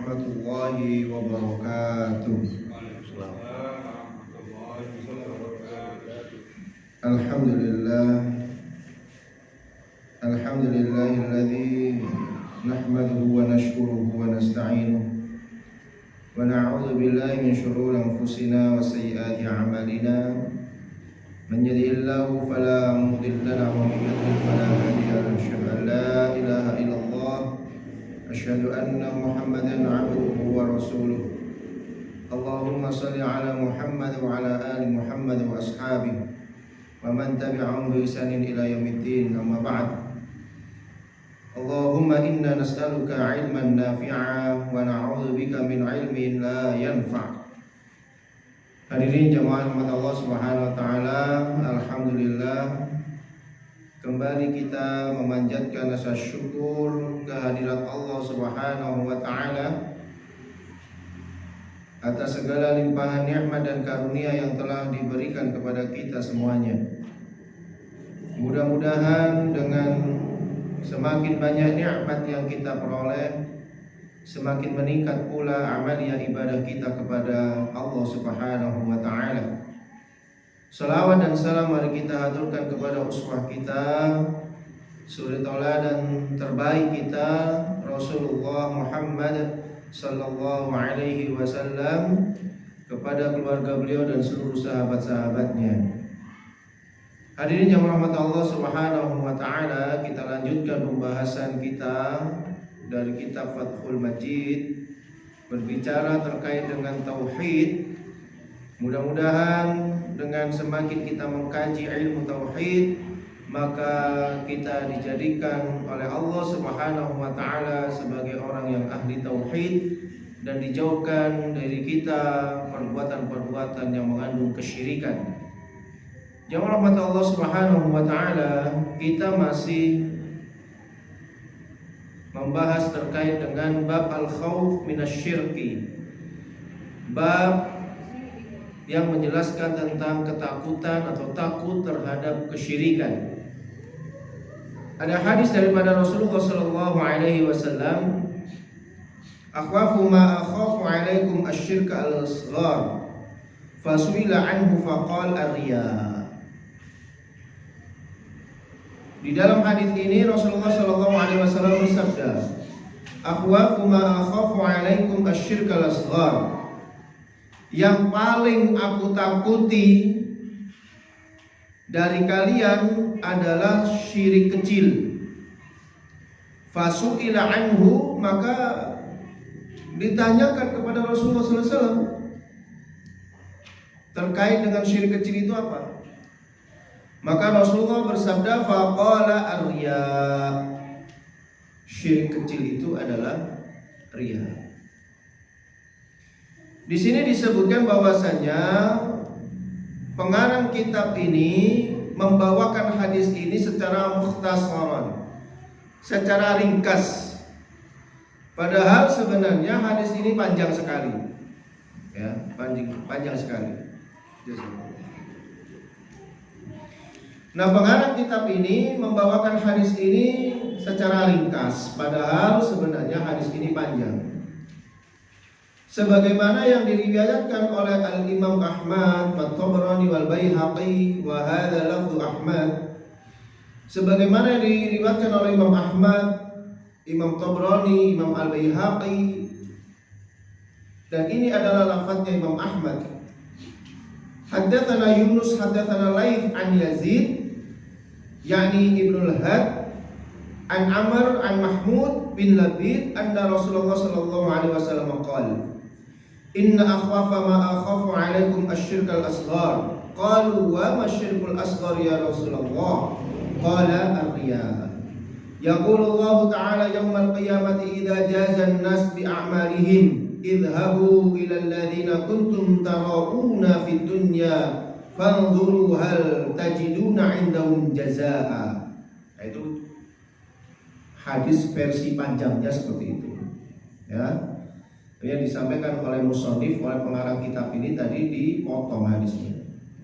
warahmatullahi wabarakatuh. Alhamdulillahilladzi nahmaduhu wa nashkuruhu wa nasta'inuhu wa na'udzu billahi min shururi anfusina wa sayyiati a'malina. Man yahdihillahu fala mudilla lahu wa man yudlil fala hadiya lahu. Asyhadu an la ilaha illallah, asyhadu anna Muhammadan 'abduhu wa rasuluh. Allahumma shalli ala Muhammad wa ala ali Muhammad wa ashabihi wa man tabi'ahum bi ihsanin ila yaumiddin. Amma ba'd. Allahumma inna nas'aluka 'ilman nafi'a wa na'udzu bika min 'ilmin la yanfa'. Hadirin jamaah rahmat Allah Subhanahu wa taala, alhamdulillah kembali kita memanjatkan rasa syukur kehadirat Allah Subhanahu wa taala atas segala limpahan nikmat dan karunia yang telah diberikan kepada kita semuanya. Mudah-mudahan dengan semakin banyak nikmat yang kita peroleh, semakin meningkat pula amalia ibadah kita kepada Allah Subhanahu wa taala. Salawat dan salam mari kita haturkan kepada uswah kita, suri tauladan terbaik kita, Rasulullah Muhammad sallallahu alaihi wasallam, kepada keluarga beliau dan seluruh sahabat-sahabatnya. Hadirin yang rahmat Allah Subhanahu wa taala, kita lanjutkan pembahasan kita dari kitab Fathul Majid, berbicara terkait dengan tauhid. Mudah-mudahan dengan semakin kita mengkaji ilmu tauhid, maka kita dijadikan oleh Allah Subhanahu wa taala sebagai orang yang ahli tauhid dan dijauhkan dari kita perbuatan-perbuatan yang mengandung kesyirikan. Jamaah rahmat Allah Subhanahu wa taala, kita masih membahas terkait dengan bab al-khauf minasyirki, bab yang menjelaskan tentang ketakutan atau takut terhadap kesyirikan. Ada hadis daripada Rasulullah sallallahu alaihi wasallam, akhwafu ma akhafu alaikum asyirka al-asghar, fasuila anhu faqal ar-riya. Di dalam hadis ini Rasulullah sallallahu alaihi wasallam bersabda, akhwafu ma akhafu alaikum asyirka al-asghar, yang paling aku takuti dari kalian adalah syirik kecil. Fasu'ila anhu, maka ditanyakan kepada Rasulullah SAW terkait dengan syirik kecil itu apa. Maka Rasulullah bersabda, faqala ar-riya, syirik kecil itu adalah riya. Di sini disebutkan bahwasanya pengarang kitab ini membawakan hadis ini secara mukhtasaran, secara ringkas. Padahal sebenarnya hadis ini panjang sekali, ya, panjang sekali. Nah, pengarang kitab ini membawakan hadis ini secara ringkas, padahal sebenarnya hadis ini panjang. Sebagaimana yang diriwayatkan oleh Al-Imam Ahmad, At-Tabrani wal Baihaqi, wa hadza lafdhu Ahmad. Sebagaimana yang diriwayatkan oleh Imam Ahmad, Imam Tabrani, Imam Al-Baihaqi, dan ini adalah lafadznya Imam Ahmad. Haddatsana Yunus haddatsana Laits an Yazid, yakni Ibnul Had, an Amr an Mahmud bin Labid, anna Rasulullah sallallahu alaihi wasallam qala, inna akhwafa ma akhafu alaikum asyirkal asghar. Qalu wa ma syirkul asghar ya Rasulullah? Qala ar-riya. Yaqulu Allah ta'ala yawmal qiyamati idza jaza an-nas bi a'malihim idhabu ila alladhina kuntum tarawuna fid dunya fanzuru hal tajiduna 'indahum jazaa'a. Itu hadis versi panjangnya seperti itu, ya. Yang disampaikan oleh musannif, oleh pengarang kitab ini tadi dipotong hadisnya,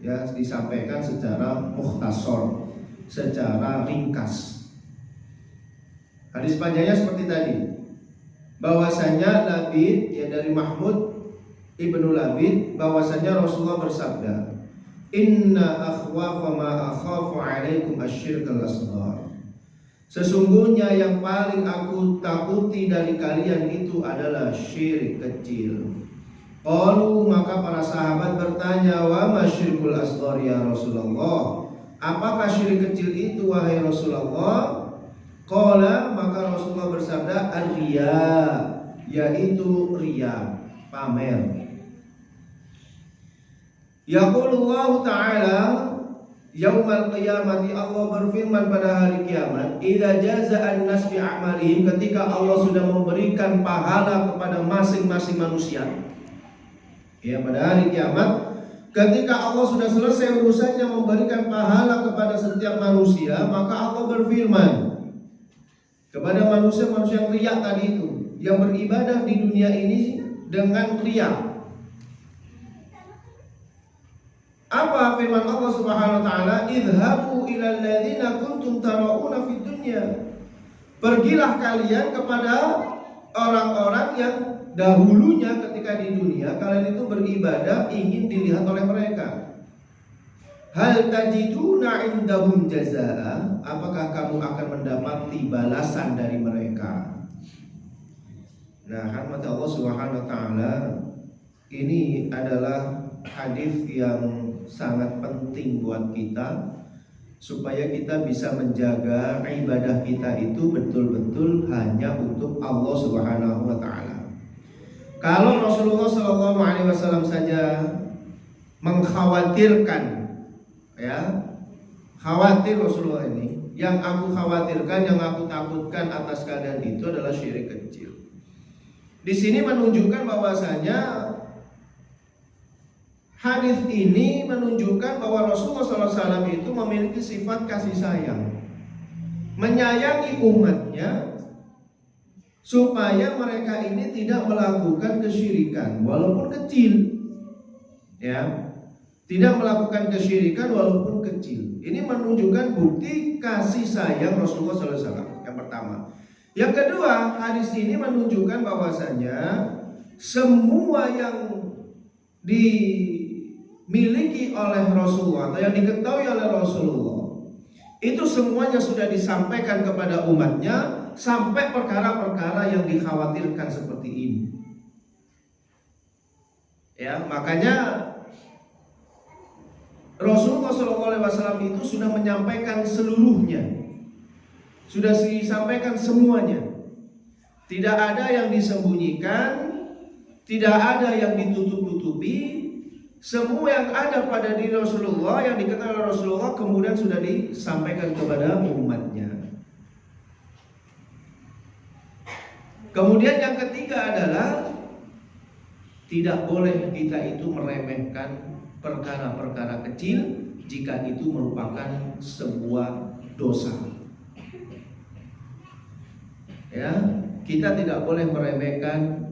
ya, disampaikan secara mukhtasar, secara ringkas. Hadis panjangnya seperti tadi. bahwasanya Labid, ya dari Mahmud ibnu Labid, bahwasanya Rasulullah bersabda, inna akhwafa ma akhafu alaikum asyirkal asghar. Sesungguhnya yang paling aku takuti dari kalian itu adalah syirik kecil. Qalu, maka para sahabat bertanya, wa ma syirkul asghar ya Rasulullah? Apakah syirik kecil itu wahai Rasulullah? Qala, maka Rasulullah bersabda, ar-riya, yaitu riya, pamer. Yaqulullahu ta'ala yaumal qiyamati, Allah berfirman pada hari kiamat, idza jaza'an nas bi a'malihim, ketika Allah sudah memberikan pahala kepada masing-masing manusia. Ya, pada hari kiamat ketika Allah sudah selesai urusannya memberikan pahala kepada setiap manusia, maka Allah berfirman kepada manusia-manusia yang riya tadi itu, yang beribadah di dunia ini dengan riya. Apa firman Allah Subhanahu wa taala? Idhabu ilal ladzina kuntum tarauna fid dunya. Pergilah kalian kepada orang-orang yang dahulunya ketika di dunia kalian itu beribadah ingin dilihat oleh mereka. Hal tajiduna indahum jazaa, apakah kamu akan mendapati balasan dari mereka? Nah, rahmat Allah Subhanahu wa taala, ini adalah hadis yang sangat penting buat kita supaya kita bisa menjaga ibadah kita itu betul-betul hanya untuk Allah Subhanahu wa taala. Kalau Rasulullah sallallahu alaihi wasallam saja mengkhawatirkan, ya, khawatir Rasulullah ini, yang aku khawatirkan, yang aku takutkan atas keadaan itu adalah syirik kecil. Di sini menunjukkan bahwasanya hadis ini menunjukkan bahwa Rasulullah SAW itu memiliki sifat kasih sayang, menyayangi umatnya supaya mereka ini tidak melakukan kesyirikan walaupun kecil, ya, tidak melakukan kesyirikan walaupun kecil. Ini menunjukkan bukti kasih sayang Rasulullah SAW. Yang pertama. Yang kedua, hadis ini menunjukkan bahwasanya semua yang dimiliki oleh Rasulullah atau yang diketahui oleh Rasulullah itu semuanya sudah disampaikan kepada umatnya, sampai perkara-perkara yang dikhawatirkan seperti ini. Ya, makanya Rasulullah SAW itu sudah menyampaikan seluruhnya, sudah disampaikan semuanya. Tidak ada yang disembunyikan, tidak ada yang ditutup-tutupi. Semua yang ada pada diri Rasulullah, yang diketahui oleh Rasulullah, kemudian sudah disampaikan kepada umatnya. Kemudian yang ketiga adalah tidak boleh kita itu meremehkan perkara-perkara kecil jika itu merupakan sebuah dosa. Ya, kita tidak boleh meremehkan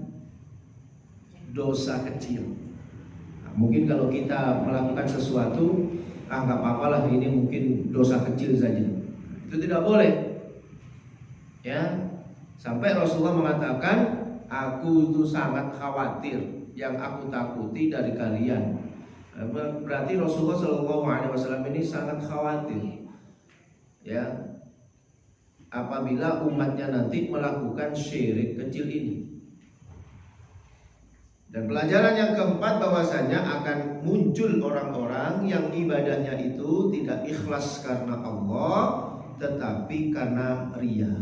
dosa kecil. Nah, mungkin kalau kita melakukan sesuatu, nggak apa-apalah, ini mungkin dosa kecil saja. Itu tidak boleh. Ya, sampai Rasulullah mengatakan, aku itu sangat khawatir, yang aku takuti dari kalian. Berarti Rasulullah SAW ini sangat khawatir, ya, apabila umatnya nanti melakukan syirik kecil ini. Dan pelajaran yang keempat, bahwasanya akan muncul orang-orang yang ibadahnya itu tidak ikhlas karena Allah, tetapi karena riya,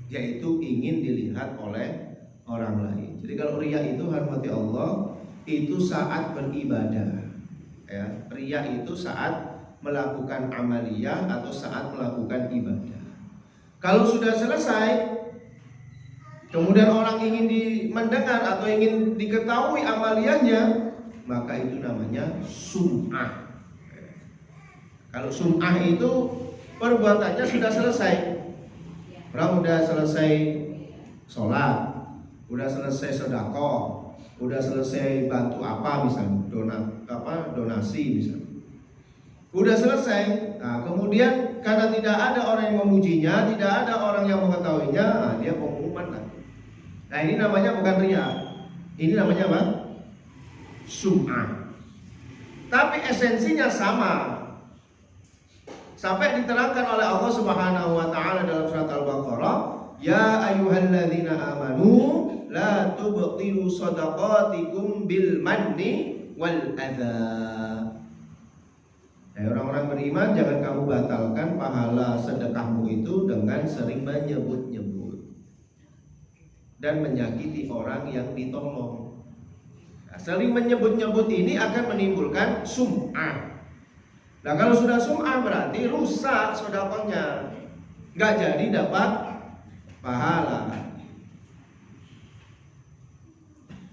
yaitu ingin dilihat oleh orang lain. Jadi kalau riya itu, hormati Allah, itu saat beribadah, ya. Riya itu saat melakukan amaliyah atau saat melakukan ibadah. Kalau sudah selesai, kemudian orang ingin mendengar atau ingin diketahui amaliyahnya, maka itu namanya sum'ah. Kalau sum'ah itu perbuatannya sudah selesai. Orang udah selesai sholat, udah selesai sedekah, udah selesai bantu apa misalnya, donasi misalnya, udah selesai. Nah, kemudian karena tidak ada orang yang memujinya, tidak ada orang yang mengetahuinya, dia pengumuman lah. Nah ini namanya bukan riya, ini namanya apa? Sum'ah. Tapi esensinya sama. Sampai diterangkan oleh Allah Subhanahu wa taala dalam surat Al-Baqarah, ya ayyuhalladzina amanu la tubtilu shadaqatikum bil manni wal adza. Hai orang-orang beriman, jangan kamu batalkan pahala sedekahmu itu dengan sering menyebut-nyebut dan menyakiti orang yang ditolong. Nah, sering menyebut-nyebut ini akan menimbulkan sum'ah. Nah kalau sudah sum'ah berarti rusak sedekahnya, nggak jadi dapat pahala.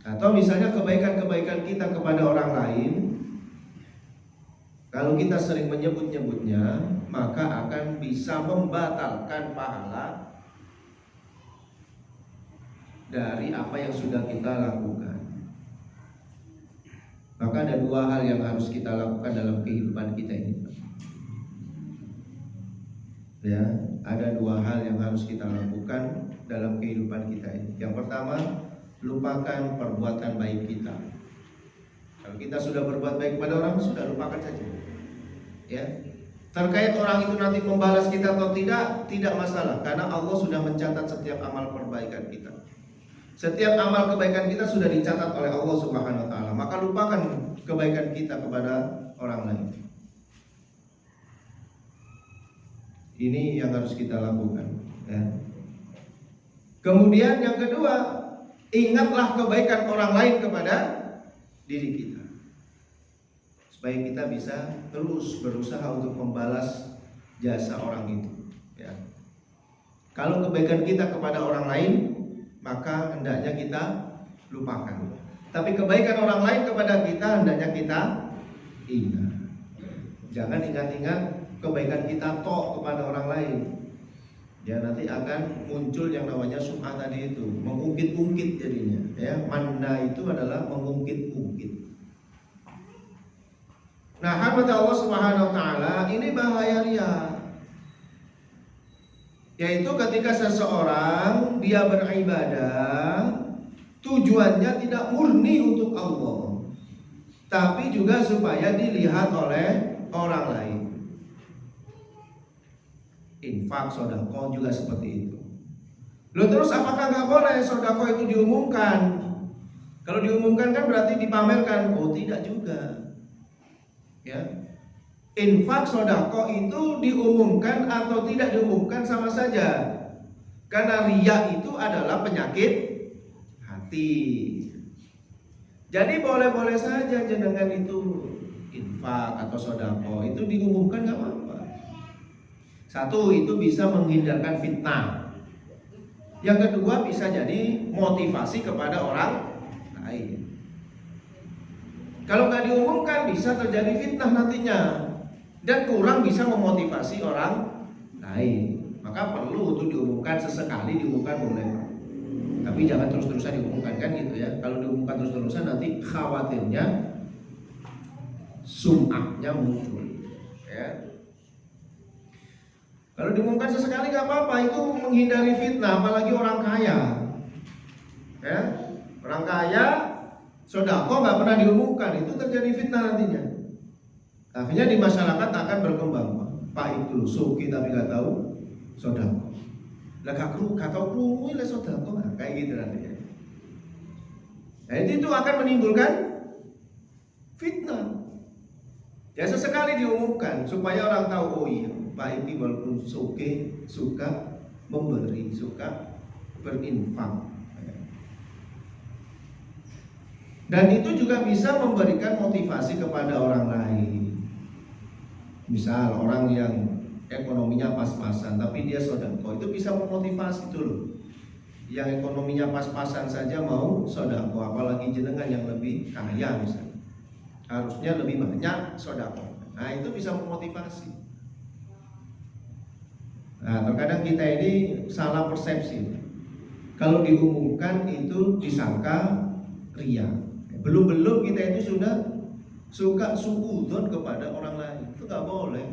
Atau misalnya kebaikan-kebaikan kita kepada orang lain, kalau kita sering menyebut-nyebutnya, maka akan bisa membatalkan pahala dari apa yang sudah kita lakukan. Maka ada dua hal yang harus kita lakukan dalam kehidupan kita ini. Ya, ada dua hal yang harus kita lakukan dalam kehidupan kita ini. Yang pertama, lupakan perbuatan baik kita. Kalau kita sudah berbuat baik kepada orang, sudah lupakan saja. Ya. Terkait orang itu nanti membalas kita atau tidak masalah, karena Allah sudah mencatat setiap amal perbaikan kita. Setiap amal kebaikan kita sudah dicatat oleh Allah Subhanahu wa taala. Maka lupakan kebaikan kita kepada orang lain. Ini yang harus kita lakukan, ya. Kemudian yang kedua, ingatlah kebaikan orang lain kepada diri kita, supaya kita bisa terus berusaha untuk membalas jasa orang itu, ya. Kalau kebaikan kita kepada orang lain, maka hendaknya kita lupakan. Tapi kebaikan orang lain kepada kita hendaknya kita ingat. Jangan ingat-ingat kebaikan kita tok kepada orang lain. Ya nanti akan muncul yang namanya sum'ah tadi itu, mengungkit-ungkit jadinya. Ya, manna itu adalah mengungkit-ungkit. Nah, hamba Allah Subhanahu wa taala, ini bahaya riya. Yaitu ketika seseorang dia beribadah, tujuannya tidak murni untuk Allah, tapi juga supaya dilihat oleh orang lain. Infak, sedekah juga seperti itu. Loh terus apakah nggak boleh sedekah itu diumumkan? Kalau diumumkan kan berarti dipamerkan. Oh tidak juga. Ya. Infak, sedekah itu diumumkan atau tidak diumumkan sama saja. Karena riya itu adalah penyakit hati. Jadi boleh-boleh saja jenengan itu infak atau sedekah itu diumumkan nggak apa-apa. Satu, itu bisa menghindarkan fitnah. Yang kedua, bisa jadi motivasi kepada orang lain. Kalau nggak diumumkan bisa terjadi fitnah nantinya dan kurang bisa memotivasi orang lain. Maka perlu untuk diumumkan, sesekali diumumkan boleh, tapi jangan terus-terusan diumumkan kan gitu ya. Kalau diumumkan terus-terusan nanti khawatirnya sum'ahnya muncul, ya. Kalau diumumkan sesekali nggak apa-apa, itu menghindari fitnah, apalagi orang kaya. Ya, orang kaya sedekah nggak pernah diumumkan, itu terjadi fitnah nantinya. Akhirnya di masyarakat akan berkembang, Pak itu suki tapi nggak tahu sedekah. Lah gak tahu krungu lah sedekah, kayak gitu nantinya. Nah itu akan menimbulkan fitnah. Ya sesekali diumumkan supaya orang tahu, oh iya Pak Iki walaupun suka memberi, suka berinfak. Dan itu juga bisa memberikan motivasi kepada orang lain. Misal orang yang ekonominya pas-pasan tapi dia sedekah, itu bisa memotivasi itu loh. Yang ekonominya pas-pasan saja mau sedekah, apalagi jenengan yang lebih kaya misalnya. Harusnya lebih banyak sedekah. Nah, itu bisa memotivasi. Nah, terkadang kita ini salah persepsi. Kalau diumumkan itu disangka riya. Belum kita itu sudah suka suudzon kepada orang lain. Itu nggak boleh.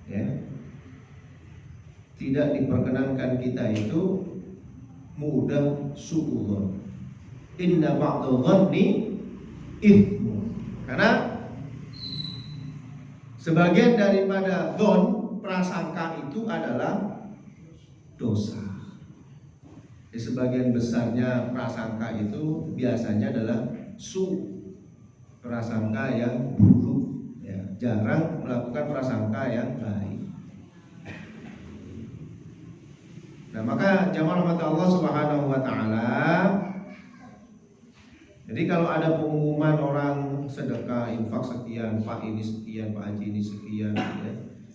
Ya. Tidak diperkenankan kita itu mudah suudzon. Inna ba'dal dhanni itsmu. Karena sebagian daripada dzon, prasangka itu adalah dosa. Sebagian besarnya prasangka itu biasanya adalah prasangka yang buruk, ya. Jarang melakukan prasangka yang baik. Nah, maka jamaah rahmat Allah Subhanahu wa taala, jadi kalau ada pengumuman orang sedekah infak sekian, Pak ini sekian, Pak Haji ini sekian, ya,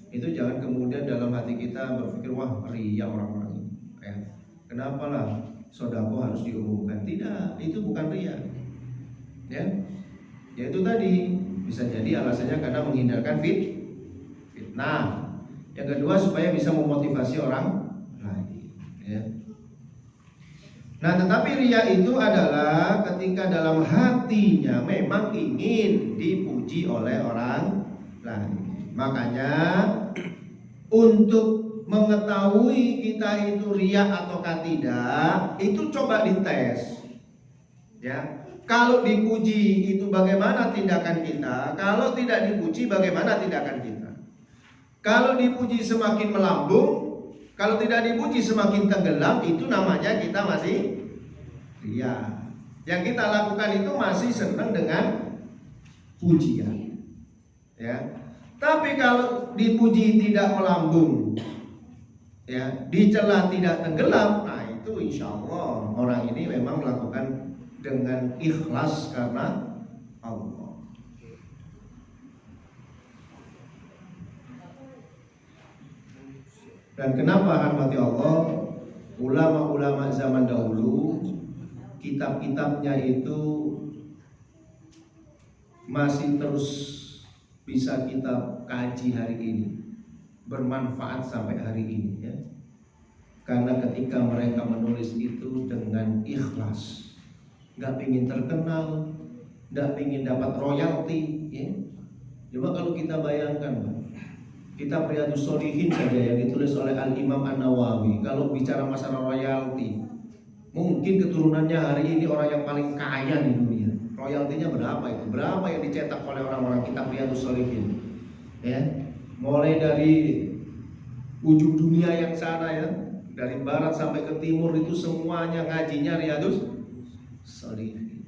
itu jangan kemudian dalam hati kita berpikir wah riya orang-orang ini, ya. Kenapa lah sodako harus diumumkan? Tidak, itu bukan riya, ya. Yaitu tadi bisa jadi alasannya karena menghindarkan fitnah. Yang kedua supaya bisa memotivasi orang lain, ya. Nah, tetapi riya itu adalah ketika dalam hatinya memang ingin dipuji oleh orang lain. Makanya untuk mengetahui kita itu riya ataukah tidak, itu coba dites, ya. Kalau dipuji itu bagaimana tindakan kita, kalau tidak dipuji bagaimana tindakan kita. Kalau dipuji semakin melambung, kalau tidak dipuji semakin tenggelam, itu namanya kita masih riya. Yang kita lakukan itu masih senang dengan pujian, ya. Tapi kalau dipuji tidak melambung, ya, dicela tidak tenggelam, nah itu insya Allah orang ini memang melakukan dengan ikhlas karena Allah. Dan kenapa rahmati Allah, ulama-ulama zaman dahulu kitab-kitabnya itu masih terus bisa kita kaji hari ini, bermanfaat sampai hari ini, ya. Karena ketika mereka menulis itu dengan ikhlas, nggak ingin terkenal, nggak ingin dapat royalti, ya. Coba kalau kita bayangkan, kitab Riyadhus Shalihin saja yang ditulis oleh Al-Imam An-Nawawi, kalau bicara masalah royalti, mungkin keturunannya hari ini orang yang paling kaya di dunia. Royaltinya berapa itu? Berapa yang dicetak oleh orang-orang kitab Riyadhus Shalihin? Ya, mulai dari ujung dunia yang sana, ya, dari barat sampai ke timur itu semuanya ngajinya Riyadhus Shalihin.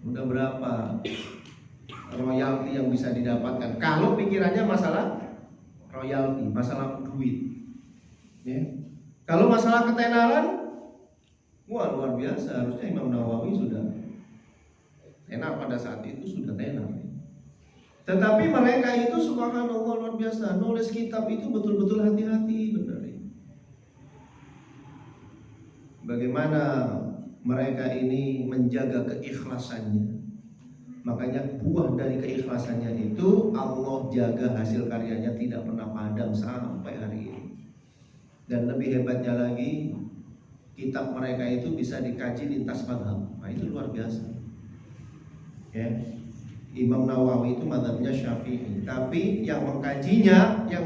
Udah berapa royalti yang bisa didapatkan? Kalau pikirannya masalah royalti, masalah duit, ya. Kalau masalah ketenaran, wah luar biasa. Harusnya Imam Nawawi sudah tenar pada saat itu, sudah tenar. Tetapi mereka itu subhanallah luar biasa, nulis kitab itu betul-betul hati-hati, benar, ya. Bagaimana mereka ini menjaga keikhlasannya. Makanya buah dari keikhlasannya itu Allah jaga hasil karyanya tidak pernah padam sampai hari ini. Dan lebih hebatnya lagi, kitab mereka itu bisa dikaji lintas mazhab. Nah, itu luar biasa, ya. Imam Nawawi itu mazhabnya Syafi'i, tapi yang mengkajinya, yang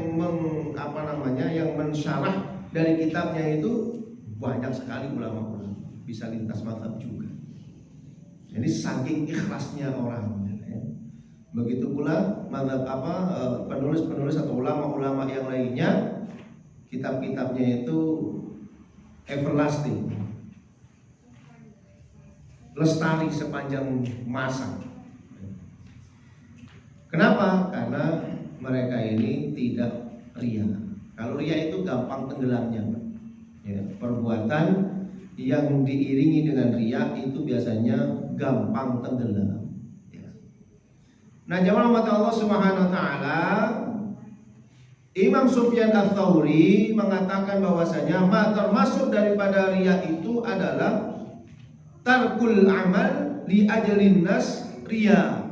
yang mensyarah dari kitabnya itu banyak sekali ulama-ulama, bisa lintas mazhab juga. Jadi saking ikhlasnya orang, ya. Begitu pula mazhab penulis-penulis atau ulama-ulama yang lainnya, kitab-kitabnya itu everlasting, lestari sepanjang masa. Kenapa? Karena mereka ini tidak riya. Kalau riya itu gampang tenggelamnya, ya. Perbuatan yang diiringi dengan riya itu biasanya gampang tenggelam, ya. Nah, jamaah umat Allah Subhanahu wa taala, Imam Sufyan Ats-Tsauri mengatakan bahwasanya termasuk daripada riya itu adalah tarkul amal li ajlin nas riya.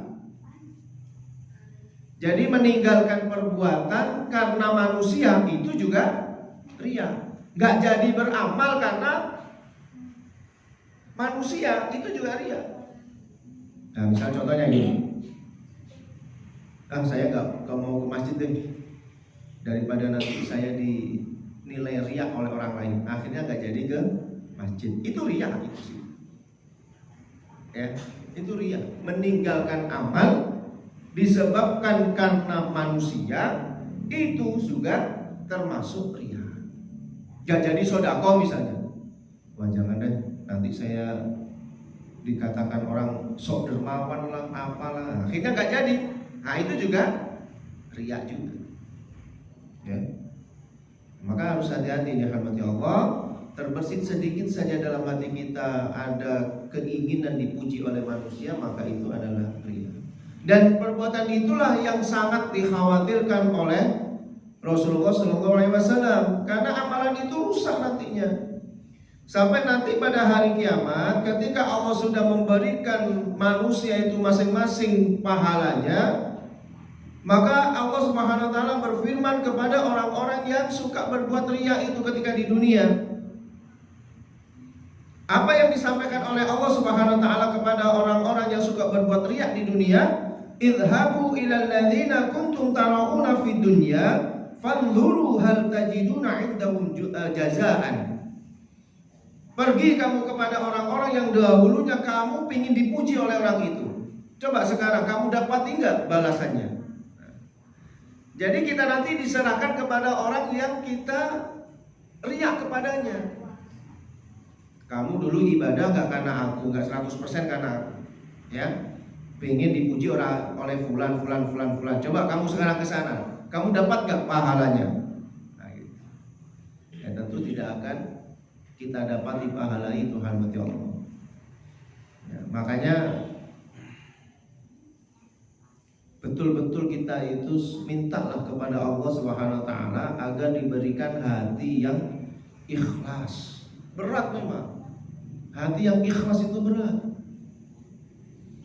Jadi meninggalkan perbuatan karena manusia itu juga riya. Nggak jadi beramal karena manusia itu juga riya. Nah, misal contohnya gini, saya nggak mau ke masjid deh, daripada nanti saya dinilai riya oleh orang lain, akhirnya nggak jadi ke masjid. Itu riya itu sih. Ya, itu riya. Meninggalkan amal disebabkan karena manusia itu juga termasuk riya. Gak jadi sodako misalnya. Wah jangan deh, nanti saya dikatakan orang sok dermawan lah, apalah. Akhirnya gak jadi. Nah itu juga riya juga. Ya. Maka harus hati-hati ya rahmati Allah. Terbersit sedikit saja dalam hati kita ada keinginan dipuji oleh manusia, maka itu adalah riya. Dan perbuatan itulah yang sangat dikhawatirkan oleh Rasulullah SAW, karena amalan itu rusak nantinya. Sampai nanti pada hari kiamat, ketika Allah sudah memberikan manusia itu masing-masing pahalanya, maka Allah Subhanahu wa taala berfirman kepada orang-orang yang suka berbuat riya itu ketika di dunia. Apa yang disampaikan oleh Allah Subhanahu wa taala kepada orang-orang yang suka berbuat riya di dunia? Idhabu ilal ladzina kuntum tarawuna fid dunya fanzuru hal tajiduna indahum jazaan. Pergi kamu kepada orang-orang yang dahulunya kamu ingin dipuji oleh orang itu. Coba sekarang kamu dapat enggak balasannya? Jadi kita nanti diserahkan kepada orang yang kita riya kepadanya. Kamu dulu ibadah gak karena aku, gak 100% karena aku, ya. Pengen dipuji oleh fulan. Coba kamu sekarang ke sana, kamu dapat gak pahalanya? Nah, gitu. Ya tentu tidak akan kita dapati pahala itu rahmati Allah. Ya, makanya betul-betul kita itu mintalah kepada Allah Subhanahu wa taala agar diberikan hati yang ikhlas. Berat memang. Hati yang ikhlas itu berat.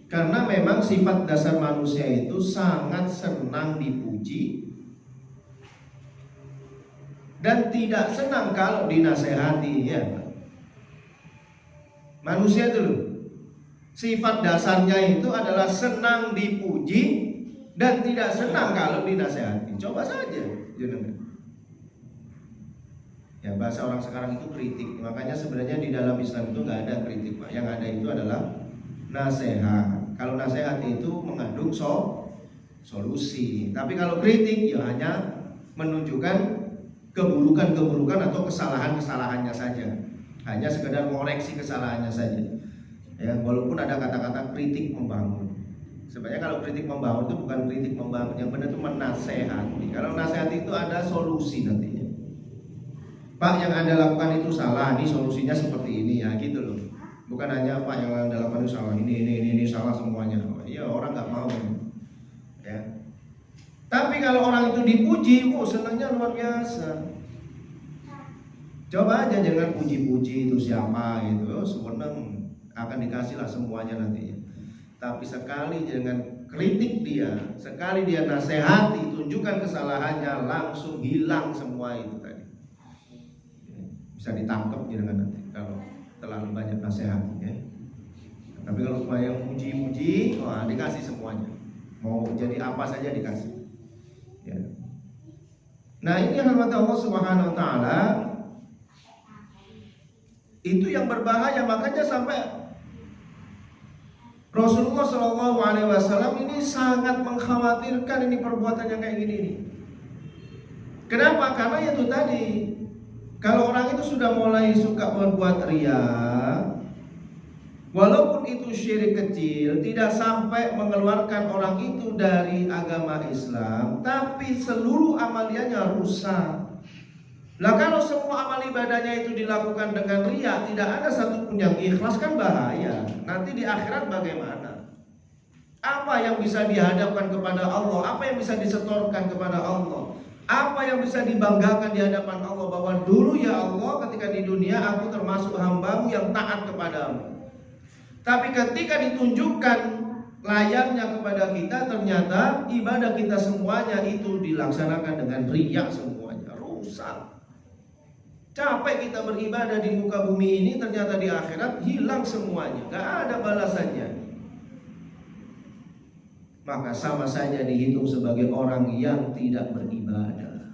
Karena memang sifat dasar manusia itu sangat senang dipuji dan tidak senang kalau dinasehati, ya. Manusia itu loh, sifat dasarnya itu adalah senang dipuji dan tidak senang kalau dinasehati. Coba saja, jenengan. Ya, bahasa orang sekarang itu kritik. Makanya sebenarnya di dalam Islam itu nggak ada kritik, Pak. Yang ada itu adalah nasihat. Kalau nasihat itu mengandung solusi. Tapi kalau kritik ya hanya menunjukkan keburukan-keburukan atau kesalahan-kesalahannya saja. Hanya sekedar mengoreksi kesalahannya saja. Ya, walaupun ada kata-kata kritik membangun. Sebenarnya kalau kritik membangun itu bukan kritik membangun, yang benar itu menasehati. Kalau nasihat itu ada solusi nantinya. Pak, yang Anda lakukan itu salah, ini solusinya seperti ini ya, gitu loh. Bukan hanya Pak yang Anda lakukan itu salah, ini salah semuanya. Iya, orang nggak mau. Ya. Tapi kalau orang itu dipuji, senangnya luar biasa. Coba aja jangan puji-puji itu siapa gitu, senang akan dikasih lah semuanya nantinya. Tapi sekali jangan kritik dia, sekali dia nasihati, tunjukkan kesalahannya, langsung hilang semua itu tadi. Bisa ditangkap jangan nanti kalau terlalu banyak nasihatnya. Tapi kalau yang puji-puji, wah dikasih semuanya. Mau jadi apa saja dikasih. Ya. Nah ini rahmat Allah Subhanahu Wa Taala. Itu yang berbahaya, makanya sampai Rasulullah SAW ini sangat mengkhawatirkan ini perbuatan yang kayak gini nih. Kenapa? Karena itu tadi, kalau orang itu sudah mulai suka berbuat riya, walaupun itu syirik kecil, tidak sampai mengeluarkan orang itu dari agama Islam, tapi seluruh amaliannya rusak. Lah kalau semua amal ibadahnya itu dilakukan dengan riya, tidak ada satupun yang ikhlas, kan bahaya. Nanti di akhirat bagaimana? Apa yang bisa dihadapkan kepada Allah? Apa yang bisa disetorkan kepada Allah? Apa yang bisa dibanggakan di hadapan Allah? Bahwa dulu ya Allah ketika di dunia aku termasuk hambamu yang taat kepadamu. Tapi ketika ditunjukkan layarnya kepada kita, ternyata ibadah kita semuanya itu dilaksanakan dengan riya semuanya. Rusak. Capek kita beribadah di muka bumi ini, ternyata di akhirat hilang semuanya, gak ada balasannya. Maka sama saja dihitung sebagai orang yang tidak beribadah.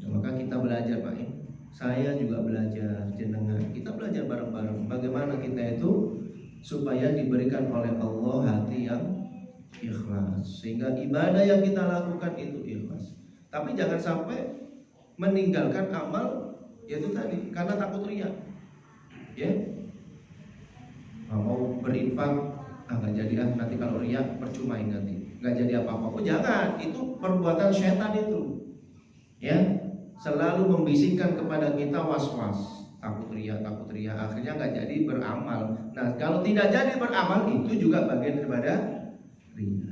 Maka kita belajar Pak, saya juga belajar, jenengan, kita belajar bareng-bareng bagaimana kita itu supaya diberikan oleh Allah hati yang ikhlas, sehingga ibadah yang kita lakukan itu ikhlas. Tapi jangan sampai meninggalkan amal yaitu tadi karena takut riya. Ya, mau berinfak nggak jadi nanti kalau riya percuma nanti nggak jadi apa-apa. Oh jangan, itu perbuatan setan itu. Ya, selalu membisikkan kepada kita was-was, takut riya, akhirnya nggak jadi beramal. Nah, kalau tidak jadi beramal itu juga bagian daripada riya.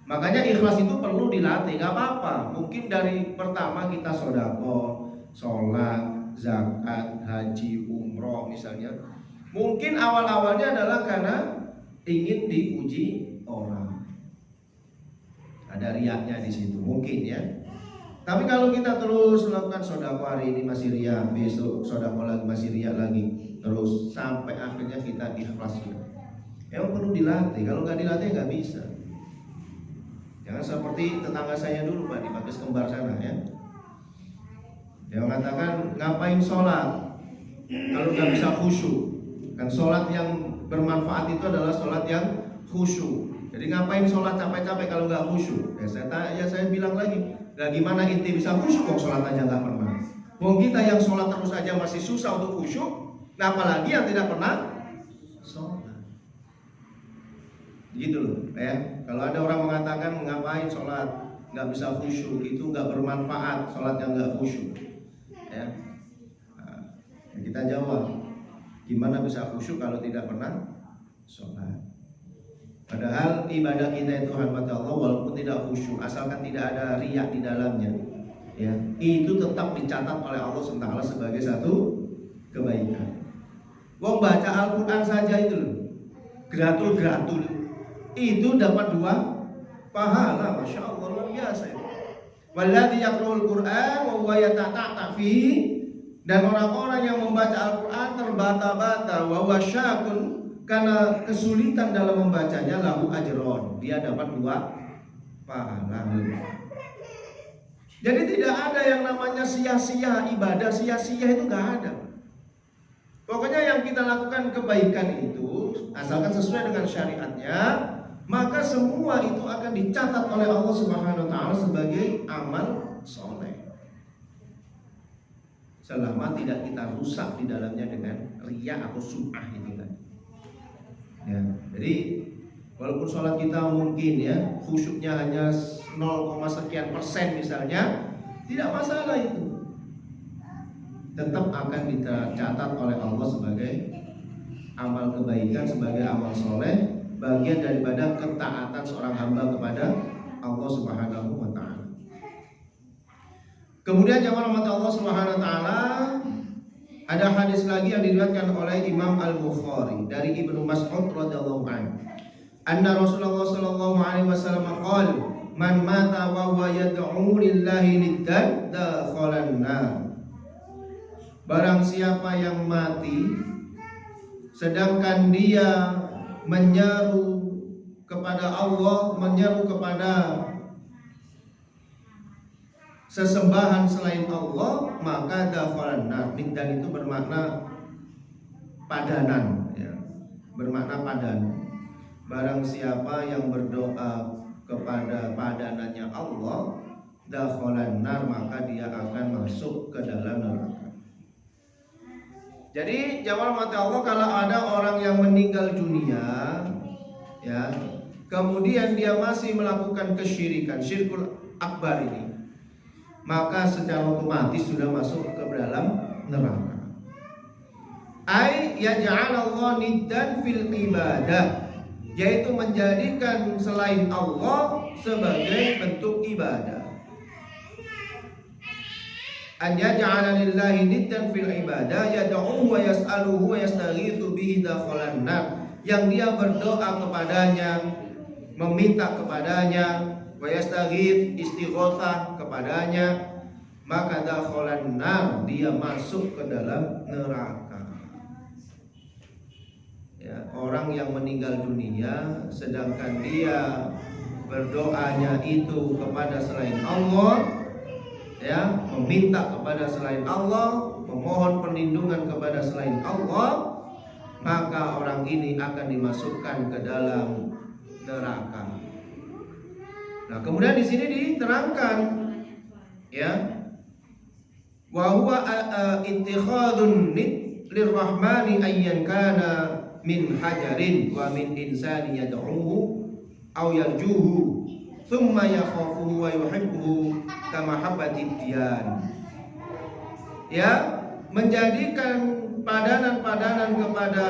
Makanya ikhlas itu perlu dilatih, nggak apa-apa. Mungkin dari pertama kita sedekah, sholat, zakat, haji, umroh misalnya. Mungkin awal-awalnya adalah karena ingin dipuji orang. Ada riyanya di situ, mungkin ya. Tapi kalau kita terus melakukan sedekah hari ini masih riya, besok sedekah lagi masih riya lagi, terus sampai akhirnya kita ikhlas juga. Emang perlu dilatih. Kalau nggak dilatih nggak bisa. Jangan seperti tetangga saya dulu Pak di Pakis Kembar sana ya. Dia mengatakan ngapain sholat kalau nggak bisa khusyuk. Kan sholat yang bermanfaat itu adalah sholat yang khusyuk. Jadi ngapain sholat capek-capek kalau nggak khusyuk? Saya bilang lagi, nah gimana inti bisa khusyuk kok sholat aja nggak pernah? Wong kita yang sholat terus aja masih susah untuk khusyuk, nah apalagi yang tidak pernah sholat. Gitu loh, ya. Kalau ada orang mengatakan ngapain sholat nggak bisa khusyuk, itu nggak bermanfaat, sholat yang nggak khusyuk, ya. Nah, kita jawab, gimana bisa khusyuk kalau tidak pernah sholat? Padahal ibadah kita itu hamba Allah walaupun tidak khusyuk, asalkan tidak ada riya di dalamnya, ya, itu tetap dicatat oleh Allah SWT sebagai satu kebaikan. Wong baca Al-Quran saja itu loh, gratul itu dapat 2 pahala, masya Allah, luar biasa itu. Walladzi yaqra'ul Qur'an wa huwa yatata'ta fihi, dan orang-orang yang membaca Al-Quran terbata-bata, wa huwa syakun, karena kesulitan dalam membacanya, lahu ajron, dia dapat 2 pahala. Jadi tidak ada yang namanya sia-sia, ibadah sia-sia itu gak ada. Pokoknya yang kita lakukan kebaikan itu asalkan sesuai dengan syariatnya, maka semua itu akan dicatat oleh Allah Subhanahu wa taala sebagai amal soleh. Selama tidak kita rusak di dalamnya dengan riya atau sum'ah itu kan. Ya, jadi walaupun sholat kita mungkin ya khusyuknya hanya 0, sekian persen misalnya, tidak masalah itu. Tetap akan dicatat oleh Allah sebagai amal kebaikan, sebagai amal soleh, bagian daripada ketaatan seorang hamba kepada Allah Subhanahu wa taala. Kemudian jamaah rahmat Allah Subhanahu wa taala, ada hadis lagi yang diriwayatkan oleh Imam Al-Bukhari dari Ibnu Mas'ud radhiyallahu anhu. Anna Rasulullah sallallahu alaihi wasallam qala, "Man mata wa huwa yad'u lillahi niddan dakhalan nar." Barang siapa yang mati sedangkan dia menyeru kepada Allah, menyeru kepada sesembahan selain Allah, maka dakhalan nar. Niddan itu bermakna padanan, ya. Bermakna padan. Barang siapa yang berdoa kepada padanannya Allah, dakhalan nar, maka dia akan masuk ke dalam neraka. Jadi jamaah mata Allah, kalau ada orang yang meninggal dunia, ya, kemudian dia masih melakukan kesyirikan, syirkul akbar ini, maka secara otomatis sudah masuk ke dalam neraka. Ai yaj'alallahu niddan fil ibadah, yaitu menjadikan selain Allah sebagai bentuk ibadah. An yaj'ala lillahi niddan fil ibadah yad'uhu wa yas'aluhu wa yastaghitsu bihi dakhalan nar, yang dia berdoa kepadanya, meminta kepadanya, wa yastaghits, istighatsah kepadanya, maka dakhalan nar, dia masuk ke dalam neraka. Ya, orang yang meninggal dunia sedangkan dia berdoanya itu kepada selain Allah, ya, meminta kepada selain Allah, memohon perlindungan kepada selain Allah, maka orang ini akan dimasukkan ke dalam neraka. Nah, kemudian di sini diterangkan, ya, wa huwa ittikhadun lirrahmani ayyan kana min hajarin wa min insani yad'uhu aw yarjuhu thumma yakhafuhu wa yuhibbuhu kama habbatid diyan. Ya, menjadikan padanan-padanan kepada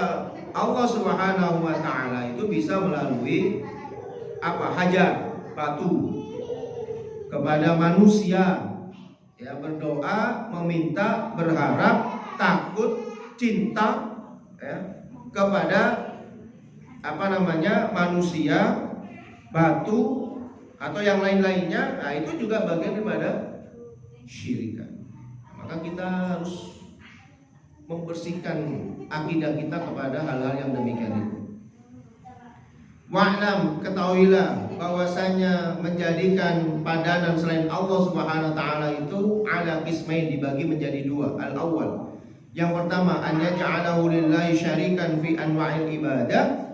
Allah Subhanahu wa taala itu bisa melalui hajar, batu, kepada manusia, ya, berdoa, meminta, berharap, takut, cinta, ya, kepada manusia, batu, atau yang lain-lainnya. Nah, itu juga bagian daripada syirikan. Maka kita harus membersihkan akidah kita kepada hal-hal yang demikian itu. Wa'lam, ketahuilah bahwasanya menjadikan padanan selain Allah Subhanahu wa taala itu ala qismain, dibagi menjadi dua. Al-awwal, yang pertama, an yaj'alahu lillahi syarikan fi anwa'il ibadah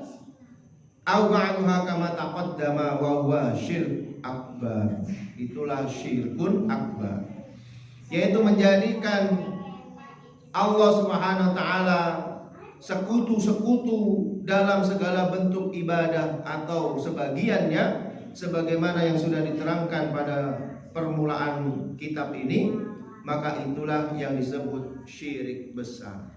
aw ba'daha kama taqaddama wa huwa syirk akbar. Itulah syirkun akbar, yaitu menjadikan Allah Subhanahu wa taala sekutu-sekutu dalam segala bentuk ibadah atau sebagiannya, sebagaimana yang sudah diterangkan pada permulaan kitab ini, maka itulah yang disebut syirik besar.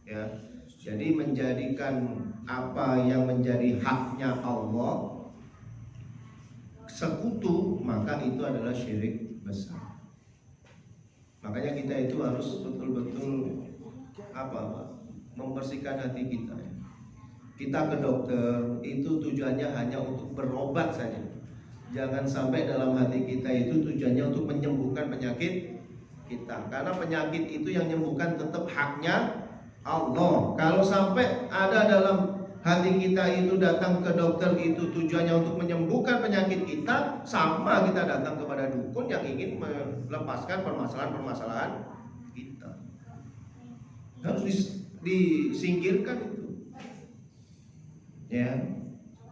Ya, jadi menjadikan apa yang menjadi haknya Allah sekutu, maka itu adalah syirik besar. Makanya kita itu harus betul-betul membersihkan hati kita. Kita ke dokter itu tujuannya hanya untuk berobat saja. Jangan sampai dalam hati kita itu tujuannya untuk menyembuhkan penyakit kita, karena penyakit itu yang menyembuhkan tetap haknya Allah. Kalau sampai ada dalam hati kita itu datang ke dokter itu tujuannya untuk menyembuhkan penyakit kita, sama kita datang kepada dukun yang ingin melepaskan permasalahan-permasalahan kita. Harus disingkirkan itu. Ya.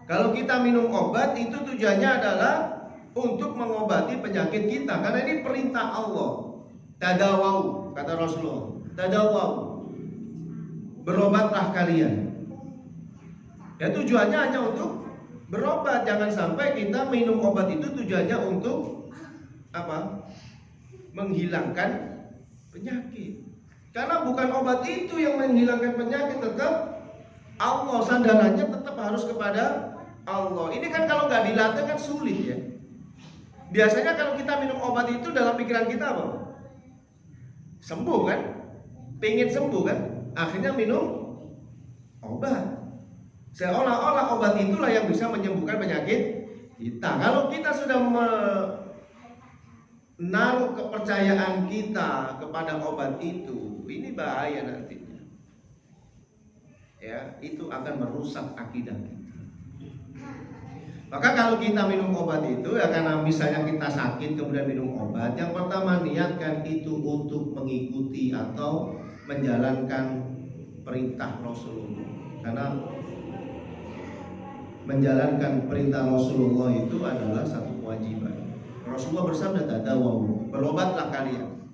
Kalau kita minum obat itu tujuannya adalah untuk mengobati penyakit kita, karena ini perintah Allah. Tadawau, kata Rasulullah. Tadawau, berobatlah kalian. Ya, tujuannya hanya untuk berobat. Jangan sampai kita minum obat itu tujuannya untuk menghilangkan penyakit. Karena bukan obat itu yang menghilangkan penyakit, tetap Allah, sandarannya tetap harus kepada Allah. Ini kan kalau nggak dilatih kan sulit, ya. Biasanya kalau kita minum obat itu dalam pikiran kita apa? Sembuh kan? Pengen sembuh kan? Akhirnya minum obat. Seolah-olah obat itulah yang bisa menyembuhkan penyakit kita. Kalau kita sudah menaruh kepercayaan kita kepada obat itu, ini bahaya nantinya. Ya, itu akan merusak akidah kita. Maka kalau kita minum obat itu, ya, karena misalnya kita sakit kemudian minum obat, yang pertama niatkan itu untuk mengikuti atau menjalankan perintah Rasulullah. Karena menjalankan perintah Rasulullah itu adalah satu kewajiban. Rasulullah bersabda, tadawau, berobatlah kalian.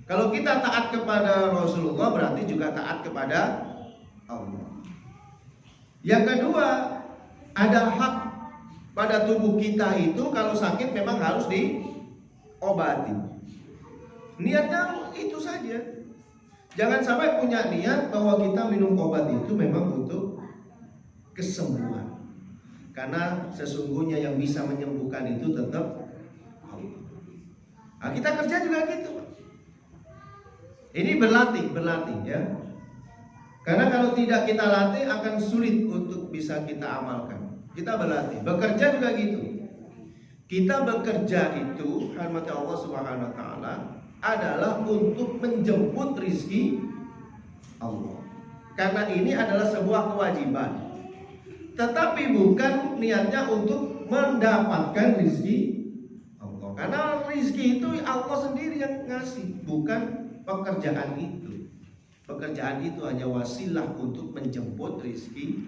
Kalau kita taat kepada Rasulullah berarti juga taat kepada Allah. Yang kedua, ada hak pada tubuh kita itu, kalau sakit memang harus diobati. Niatnya itu saja. Jangan sampai punya niat bahwa kita minum obat itu memang untuk kesembuhan. Karena sesungguhnya yang bisa menyembuhkan itu tetap Allah. Nah, kita kerja juga gitu. Ini berlatih ya. Karena kalau tidak kita latih akan sulit untuk bisa kita amalkan. Kita berlatih, bekerja juga gitu. Kita bekerja itu, rahmat Allah Subhanahu wa taala, adalah untuk menjemput rizki Allah. Karena ini adalah sebuah kewajiban. Tetapi bukan niatnya untuk mendapatkan rizki Allah. Karena rizki itu Allah sendiri yang ngasih, bukan pekerjaan itu. Pekerjaan itu hanya wasilah untuk menjemput rizki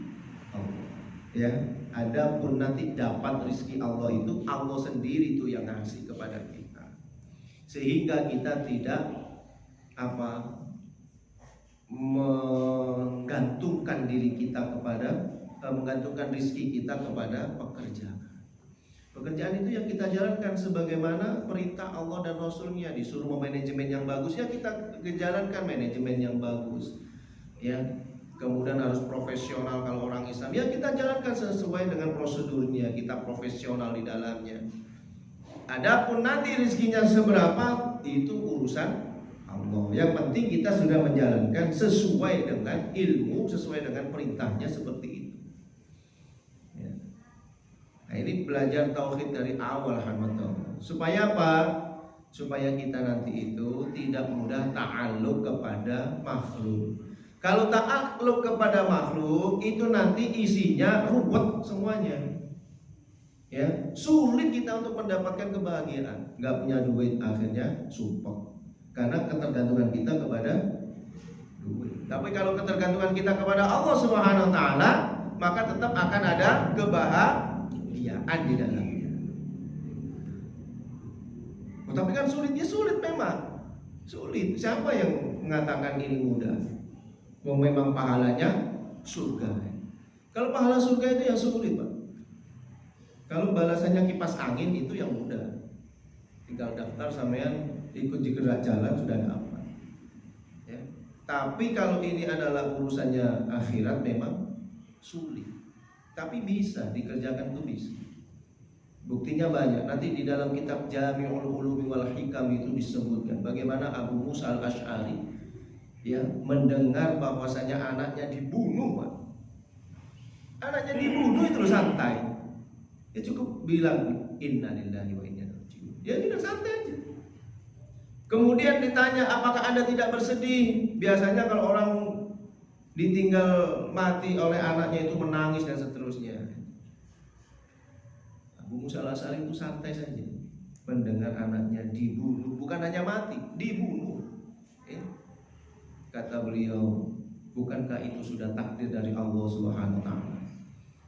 Allah. Ya, adapun nanti dapat rizki Allah itu Allah sendiri itu yang ngasih kepada kita. Sehingga kita tidak menggantungkan diri kita kepada menggantungkan rizki kita kepada pekerjaan. Pekerjaan itu yang kita jalankan sebagaimana perintah Allah dan Rasulnya. Disuruh memanajemen yang bagus, ya kita jalankan manajemen yang bagus. Ya, kemudian harus profesional kalau orang Islam, ya kita jalankan sesuai dengan prosedurnya. Kita profesional di dalamnya. Adapun nanti rezekinya seberapa itu urusan Allah. Yang penting kita sudah menjalankan sesuai dengan ilmu, sesuai dengan perintahnya seperti itu. Ya. Nah, ini belajar tauhid dari awal hamdulillah. Supaya apa? Supaya kita nanti itu tidak mudah ta'alluq kepada makhluk. Kalau ta'alluq kepada makhluk itu nanti isinya ruwet semuanya. Ya, sulit kita untuk mendapatkan kebahagiaan. Nggak punya duit akhirnya support. Karena ketergantungan kita kepada duit. Tapi kalau ketergantungan kita kepada Allah Subhanahu wa taala, maka tetap akan ada kebahagiaan di dalamnya. Tapi kan sulit, ya sulit memang. Sulit. Siapa yang mengatakan ini mudah? Memang pahalanya surga. Kalau pahala surga itu yang sulit, Pak. Kalau balasannya kipas angin itu yang mudah. Tinggal daftar sampean ikut di gerak jalan sudah dapat. Ya. Tapi kalau ini adalah urusannya akhirat memang sulit. Tapi bisa dikerjakan, itu bisa. Buktinya banyak. Nanti di dalam kitab Jami'ul Ulumi wal Hikam itu disebutkan bagaimana Abu Musa al-Asy'ari ya mendengar bahwasanya anaknya dibunuh, Pak. Anaknya dibunuh itu santai. Dia cukup bilang inna lillahi wa inna ilaihi raji'un. Dia tidak santai aja. Kemudian ditanya, apakah Anda tidak bersedih? Biasanya kalau orang ditinggal mati oleh anaknya itu menangis dan seterusnya. Abu Musa al-Asy'ari itu santai saja mendengar anaknya dibunuh, bukan hanya mati, dibunuh. Kata beliau, bukankah itu sudah takdir dari Allah Subhanahu wa taala?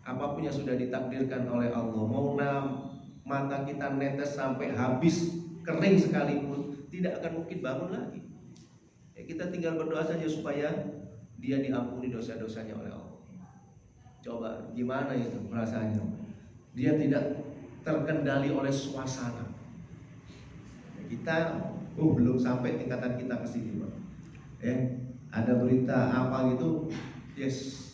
Apapun yang sudah ditakdirkan oleh Allah, mau mata kita netes sampai habis kering sekalipun, tidak akan mungkin bangun lagi. Ya, kita tinggal berdoa saja supaya dia diampuni dosa-dosanya oleh Allah. Coba gimana itu perasaannya? Dia tidak terkendali oleh suasana. Kita belum sampai tingkatan kita ke sini, Pak. Ya, ada berita apa gitu, yes,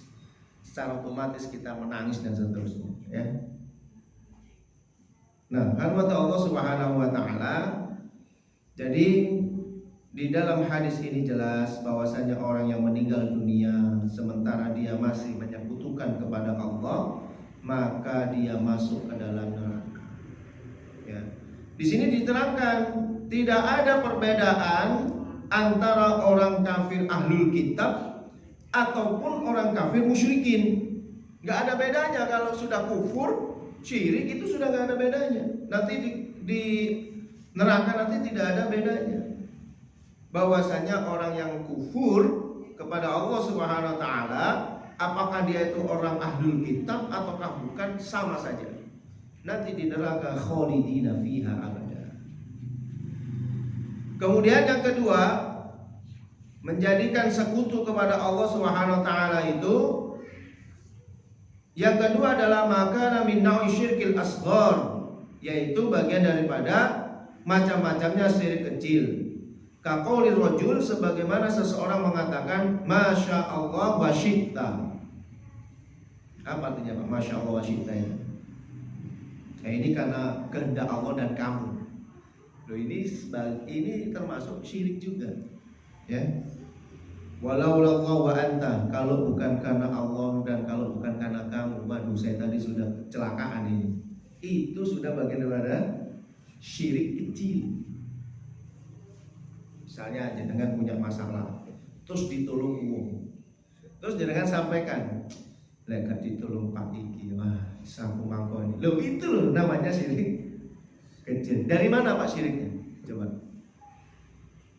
secara otomatis kita menangis dan seterusnya. Ya. Nah, kata Allah Subhanahu wa taala, jadi di dalam hadis ini jelas bahwasanya orang yang meninggal dunia sementara dia masih menyekutukan kepada Allah, maka dia masuk ke dalam neraka. Ya. Di sini diterangkan tidak ada perbedaan antara orang kafir ahlul kitab ataupun orang kafir musyrikin. Nggak ada bedanya. Kalau sudah kufur, syirik itu sudah nggak ada bedanya. Nanti di neraka nanti tidak ada bedanya. Bahwasanya orang yang kufur kepada Allah Subhanahu wa taala, apakah dia itu orang ahlul kitab ataukah bukan, sama saja. Nanti di neraka khalidina fiha abada. Kemudian yang kedua, menjadikan sekutu kepada Allah Subhanahu wa taala itu, yang kedua adalah maka min na'i syirkil asghar, yaitu bagian daripada macam-macamnya syirik kecil. Kaqaulir rajul, sebagaimana seseorang mengatakan masya Allah wa syi'ta. Apa artinya, Pak? Masya Allah wa syi'ta ya. Nah, ini karena kehendak Allah dan kamu. Loh, ini termasuk syirik juga. Ya. Walau Allah wa anta, kalau bukan karena Allah dan kalau bukan karena kamu, waduh saya tadi sudah kecelakaan ini. Itu sudah bagian daripada syirik kecil. Misalnya aja dengan punya masalah, terus ditolong umum, terus jangan sampaikan, lek ditolong Pak iki, wah sampun mangko ini. Loh, itu loh namanya syirik kecil. Dari mana Pak syiriknya? Coba.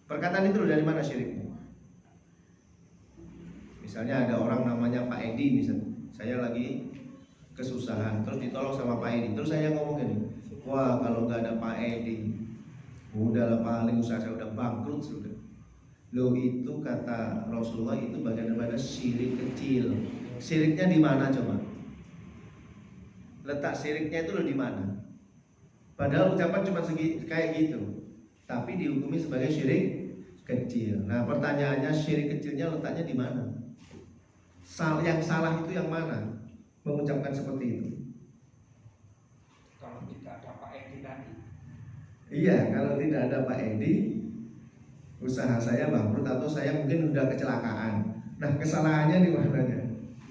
Perkataan itu dari mana syiriknya? Misalnya ada orang namanya Pak Edi misalnya. Saya lagi kesusahan, terus ditolong sama Pak Edi. Terus saya ngomong gini, wah kalau nggak ada Pak Edi, udahlah paling usaha saya udah bangkrut sudah. Loh itu kata Rasulullah itu bagian daripada syirik kecil. Syiriknya di mana coba? Letak syiriknya itu loh di mana? Padahal ucapan cuma segi kayak gitu, tapi dihukumi sebagai syirik kecil. Nah pertanyaannya syirik kecilnya letaknya di mana? Yang salah itu yang mana? Mengucapkan seperti itu. Kalau tidak ada Pak Edi tadi. Iya, kalau tidak ada Pak Edi, usaha saya bangkrut atau saya mungkin udah kecelakaan. Nah kesalahannya di mananya?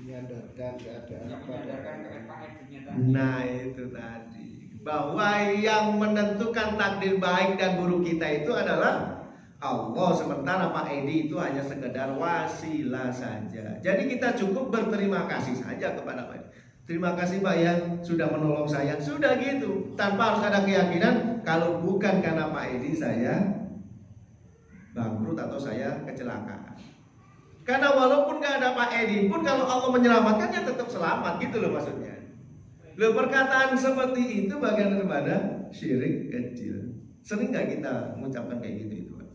Menyandarkan keadaan Menyandarkan Pak Edinya tadi. Nah itu tadi, bahwa yang menentukan takdir baik dan buruk kita itu adalah Allah, sementara Pak Edi itu hanya sekedar wasilah saja. Jadi kita cukup berterima kasih saja kepada Pak Edi. Terima kasih Pak ya sudah menolong saya. Sudah gitu, tanpa harus ada keyakinan kalau bukan karena Pak Edi saya bangkrut atau saya kecelakaan. Karena walaupun gak ada Pak Edi pun kalau Allah menyelamatkannya tetap selamat gitu loh maksudnya. Loh perkataan seperti itu bagian daripada syirik kecil. Sering gak kita mengucapkan kayak gitu itu Pak?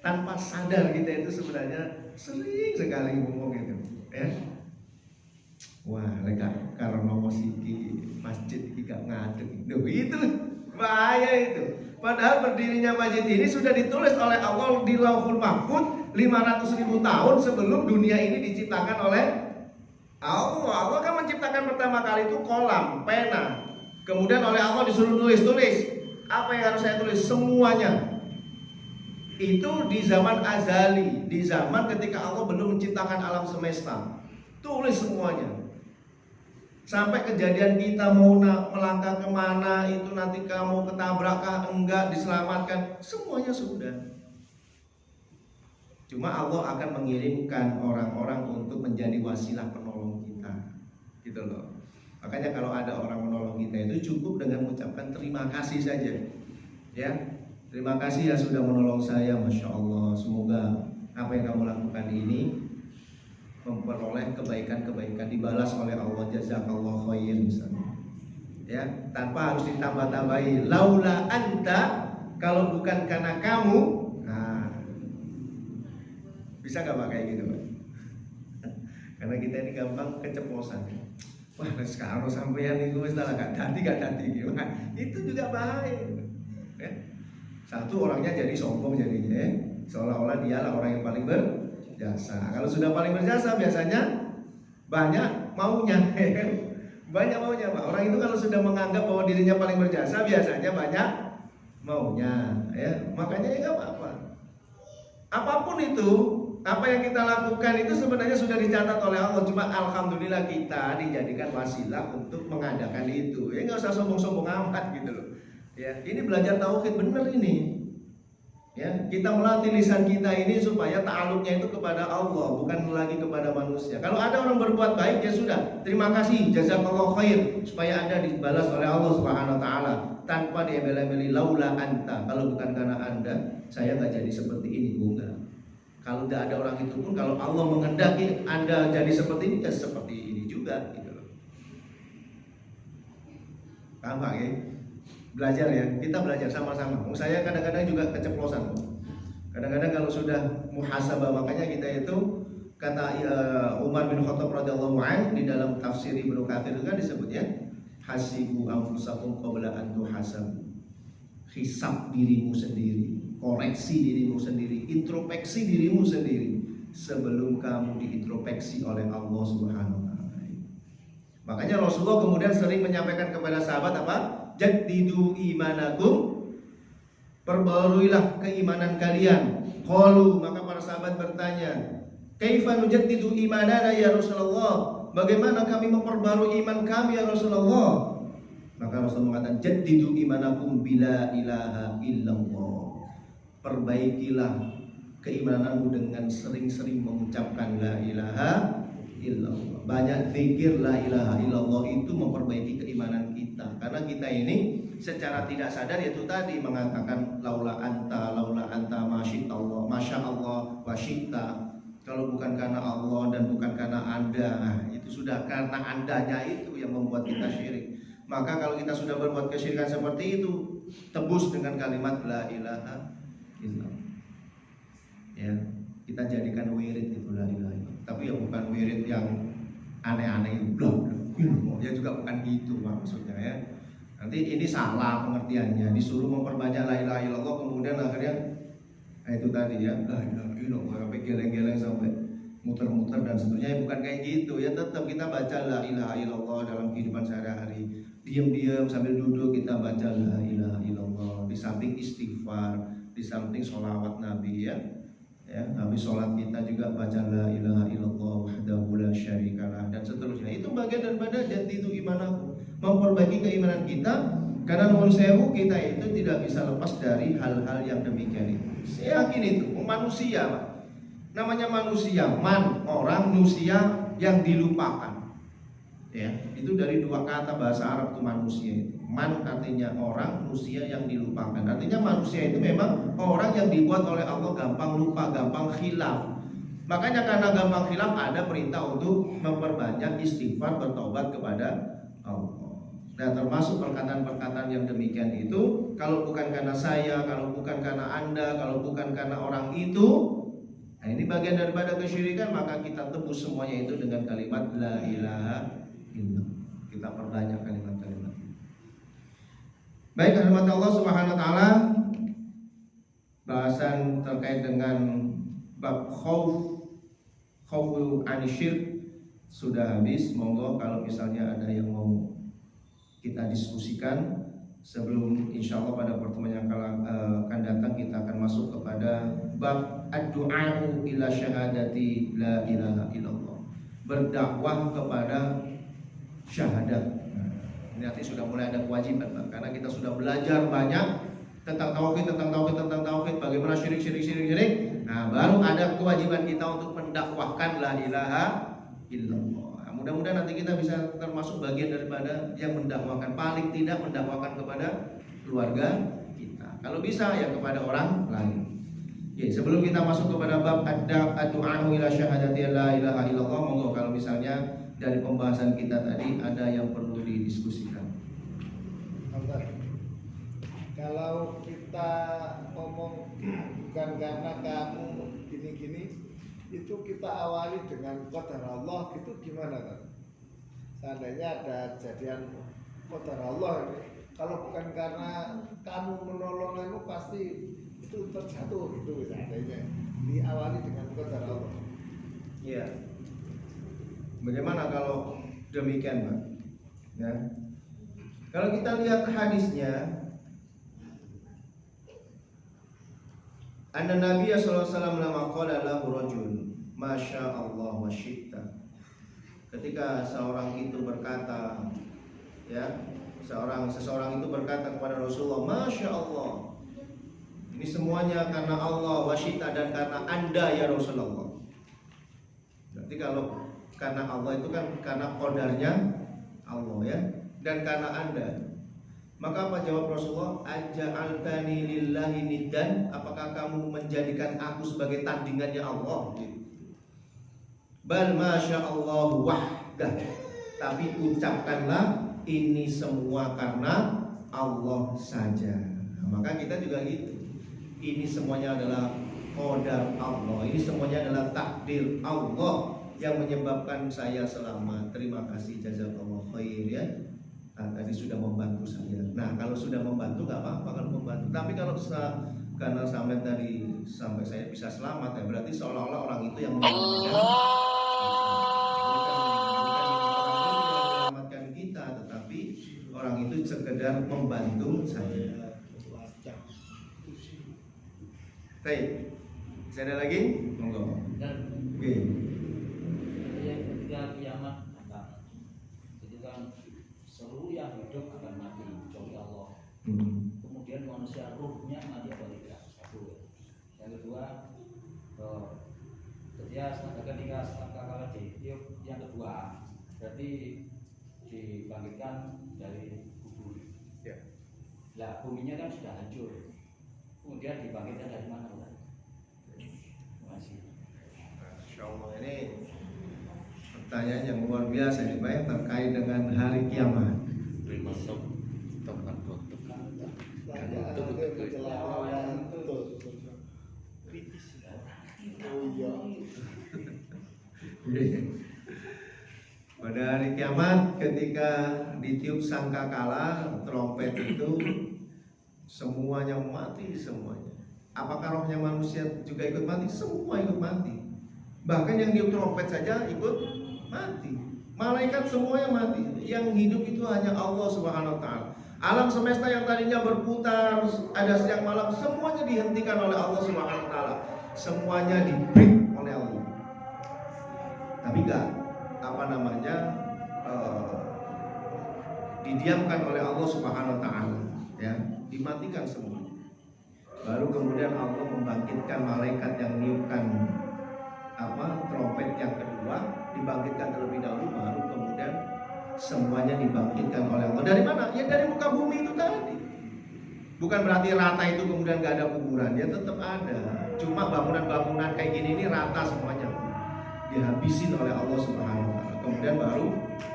Tanpa sadar kita itu sebenarnya sering sekali ngomong gitu ya. Wah leka karena musiki masjid iki gak ngadeg. Duh itu bahaya itu. Padahal berdirinya masjid ini sudah ditulis oleh Allah di Lauhul Mahfuz 500.000 tahun sebelum dunia ini diciptakan oleh Allah. Allah kan menciptakan pertama kali itu kolam, pena. Kemudian oleh Allah disuruh tulis. Apa yang harus saya tulis? Semuanya. Itu di zaman azali, di zaman ketika Allah belum menciptakan alam semesta. Tulis semuanya. Sampai kejadian kita mau melangkah kemana, itu nanti kamu ketabrak kah, enggak, diselamatkan, semuanya sudah. Cuma Allah akan mengirimkan orang-orang untuk menjadi wasilah penolong kita, gitu loh. Makanya kalau ada orang menolong kita itu cukup dengan mengucapkan terima kasih saja. Ya, terima kasih ya sudah menolong saya, masya Allah. Semoga apa yang kamu lakukan ini memperoleh kebaikan-kebaikan, dibalas oleh Allah, jazakallah khair misalnya. Ya, tanpa harus ditambah-tambahi. Laula anta, kalau bukan karena kamu. Nah, bisa nggak Pak kayak gitu Pak? Karena kita ini gampang keceplosan. Wah, sekarang sampeyan niku wis gak dadi gimana? Itu juga bahaya. Ya. Satu orangnya jadi sombong jadinya, ya. Seolah-olah dialah orang yang paling berjasa. Kalau sudah paling berjasa biasanya banyak maunya. Banyak maunya Pak. Orang itu kalau sudah menganggap bahwa dirinya paling berjasa biasanya banyak maunya, ya. Makanya ya nggak apa-apa. Apapun itu, apa yang kita lakukan itu sebenarnya sudah dicatat oleh Allah. Cuma alhamdulillah kita dijadikan wasilah untuk mengadakan itu. Ya nggak usah sombong-sombong amat gitu loh. Ya, ini belajar tauhid bener ini. Ya, kita melatih lisan kita ini supaya ta'aluknya itu kepada Allah, bukan lagi kepada manusia. Kalau ada orang berbuat baik ya sudah, terima kasih, jazakallahu khair, supaya Anda dibalas oleh Allah Subhanahu wa taala tanpa diembel-embeli laula anta. Kalau bukan karena Anda, saya nggak jadi seperti ini, enggak. Kalau tidak ada orang itu pun, kalau Allah menghendaki Anda jadi seperti ini, ya seperti ini juga gitu loh. Paham Pak ya? Belajar ya, kita belajar sama-sama. Saya kadang-kadang juga keceplosan. Kadang-kadang kalau sudah muhasabah, makanya kita itu kata Umar bin Khattab radhiyallahu anhu di dalam tafsir Ibnu Katsir itu kan disebutnya hasibu anfusakum qabla an tuhasabu. Hisab dirimu sendiri, koreksi dirimu sendiri, introspeksi dirimu sendiri sebelum kamu diintrospeksi oleh Allah Subhanahu wa taala. Makanya Rasulullah kemudian sering menyampaikan kepada sahabat apa? Jaddidu imanakum, perbaharuilah keimanan kalian. Qalu, maka para sahabat bertanya, kaifa nujaddidu imanana ya Rasulullah? Bagaimana kami memperbarui iman kami ya Rasulullah? Maka Rasulullah mengatakan, jaddidu imanakum bila ilaha illallah. Perbaikilah keimananmu dengan sering-sering mengucapkan la ilaha illallah. Banyak zikir la ilaha illallah itu memperbaiki keimanan kita. kita. Karena kita ini secara tidak sadar itu tadi mengatakan laula anta masya Allah wa syi'ta. Kalau bukan karena Allah dan bukan karena Anda, nah, itu sudah karena Andanya itu yang membuat kita syirik. Maka kalau kita sudah berbuat kesyirikan seperti itu, tebus dengan kalimat la ilaha illallah. Ya, kita jadikan wirid itu la ilaha illallah. Tapi ya bukan wirid yang aneh-aneh blok. Ya juga bukan gitu maksudnya ya. Nanti ini salah pengertiannya. Disuruh memperbanyak la ilaha illallah, kemudian akhirnya itu tadi ya, la ilaha illallah sampai geleng-geleng sampai muter-muter dan seterusnya. Bukan kayak gitu ya. Tetap kita baca la ilaha illallah dalam kehidupan sehari-hari. Diam-diam sambil duduk kita baca la ilaha illallah. Di samping istighfar, di samping sholawat Nabi ya. Ya, habis sholat kita juga baca la ilaha illallah wahdahu la syarikalah dan seterusnya. Itu bagian daripada jadidu iman aku, memperbaiki keimanan kita. Karena nuwun sewu kita itu tidak bisa lepas dari hal-hal yang demikian itu. Saya yakin itu manusia, Pak. Namanya manusia, orang manusia yang dilupakan. Ya, itu dari dua kata bahasa Arab itu manusia itu. Man artinya orang, manusia yang dilupakan. Artinya manusia itu memang orang yang dibuat oleh Allah gampang lupa, gampang khilaf. Makanya karena gampang khilaf ada perintah untuk memperbanyak istighfar, bertobat kepada Allah. Nah, termasuk perkataan-perkataan yang demikian itu, kalau bukan karena saya, kalau bukan karena Anda, kalau bukan karena orang itu, nah ini bagian daripada kesyirikan, maka kita tebus semuanya itu dengan kalimat la ilaha illallah. Kita perbanyak kalimat-kalimat. Baik, rahmat Allah Subhanahu wa taala, bahasan terkait dengan bab khaufu anisyirk sudah habis. Monggo kalau misalnya ada yang mau kita diskusikan sebelum insyaallah pada pertemuan yang akan datang kita akan masuk kepada bab ad-du'a'u ila syahadati la ilaha illallah, berdakwah kepada syahadat. Ini nanti sudah mulai ada kewajiban, Pak, karena kita sudah belajar banyak tentang tauhid, bagaimana syirik. Nah, baru ada kewajiban kita untuk mendakwahkan la ilaha illallah. Nah, mudah-mudahan nanti kita bisa termasuk bagian daripada yang mendakwahkan, paling tidak mendakwahkan kepada keluarga kita. Kalau bisa ya kepada orang lain. Ya, sebelum kita masuk kepada bab ad-du'a'u ila syahadati la ilaha illallah, monggo kalau misalnya dari pembahasan kita tadi ada yang perlu didiskusikan. Kalau kita ngomong bukan karena kamu gini-gini, itu kita awali dengan qadar Allah, itu gimana kan? Seandainya ada kejadian qadar Allah ini, kalau bukan karena kamu menolong kamu pasti itu terjatuh gitu, seandainya diawali dengan qadar Allah. Iya. Bagaimana kalau demikian, Pak? Ya. Kalau kita lihat hadisnya, anna Nabi sallallahu alaihi wasallam lama qala lahu rajul, masya Allah wa syi'ta. Ketika seseorang itu berkata itu berkata kepada Rasulullah, masya Allah. Ini semuanya karena Allah, wa syi'ta, dan karena Anda ya Rasulullah. Berarti kalau karena Allah itu kan karena qadarnya Allah ya, dan karena Anda. Maka apa jawab Rasulullah? Aja'altani lillahi niddan, apakah kamu menjadikan aku sebagai tandingannya Allah? Bal masya Allah wahdah, tapi ucapkanlah ini semua karena Allah saja. Nah, maka kita juga gitu. Ini semuanya adalah qadar Allah, ini semuanya adalah takdir Allah yang menyebabkan saya selamat. Terima kasih, jazakallah khair ya. Nah, tadi sudah membantu saya. Nah, kalau sudah membantu nggak apa-apa kalau membantu. Tapi kalau karena sampai saya bisa selamat ya berarti seolah-olah orang itu yang menyelamatkan kita, tetapi orang itu sekedar membantu saya. Baik. Bisa ada lagi? Monggo. Oke. Ketika kiamat datang, ketika seluruh yang hidup akan mati kecuali Allah. Kemudian manusia ruhnya mati atau tidak? Satu. Yang kedua, ketika setelah ditiup yang kedua, berarti dibangkitkan dari Lah buminya kan sudah hancur. Kemudian dibangkitkan dari mana, Pak? Masih. Masya Allah, ini pertanyaan yang luar biasa ini Pak, terkait dengan hari kiamat. Pada hari kiamat ketika ditiup sangkakala trompet itu semuanya mati semuanya. Apakah rohnya manusia juga ikut mati? Semua ikut mati. Bahkan yang tiup trompet saja ikut mati. Malaikat semuanya mati. Yang hidup itu hanya Allah Subhanahu wa taala. Alam semesta yang tadinya berputar ada siang malam semuanya dihentikan oleh Allah Subhanahu wa taala. Semuanya di-break oleh Allah. Tapi enggak didiamkan oleh Allah Subhanahu wa taala, ya, dimatikan semua. Baru kemudian Allah membangkitkan malaikat yang meniupkan trompet yang kedua, dibangkitkan terlebih dahulu, baru kemudian semuanya dibangkitkan oleh Allah. Dari mana? Ya dari muka bumi itu tadi. Bukan berarti rata itu kemudian gak ada kuburan, ya tetap ada. Cuma bangunan-bangunan kayak gini ini rata semuanya, dihabisin oleh Allah Subhanahu wa taala. Kemudian baru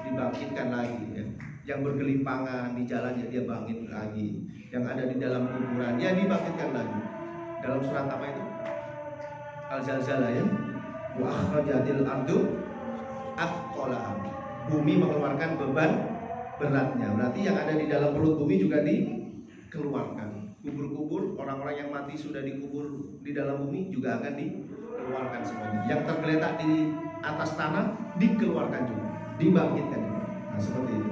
dibangkitkan lagi, ya. Yang bergelimpangan di jalan ya dia bangkit lagi. Yang ada di dalam kuburan ya dibangkitkan lagi. Dalam surat apa itu? Al-Zalzalah, ya. Wa akhrajatil ardu athqalaha. Bumi mengeluarkan beban beratnya. Berarti yang ada di dalam perut bumi juga dikeluarkan. Kubur-kubur orang-orang yang mati sudah dikubur di dalam bumi juga akan dikeluarkan semuanya. Yang tergeletak di atas tanah dikeluarkan juga, dibangkitkan juga. Nah, seperti itu.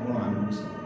Allah a'lam bishawab.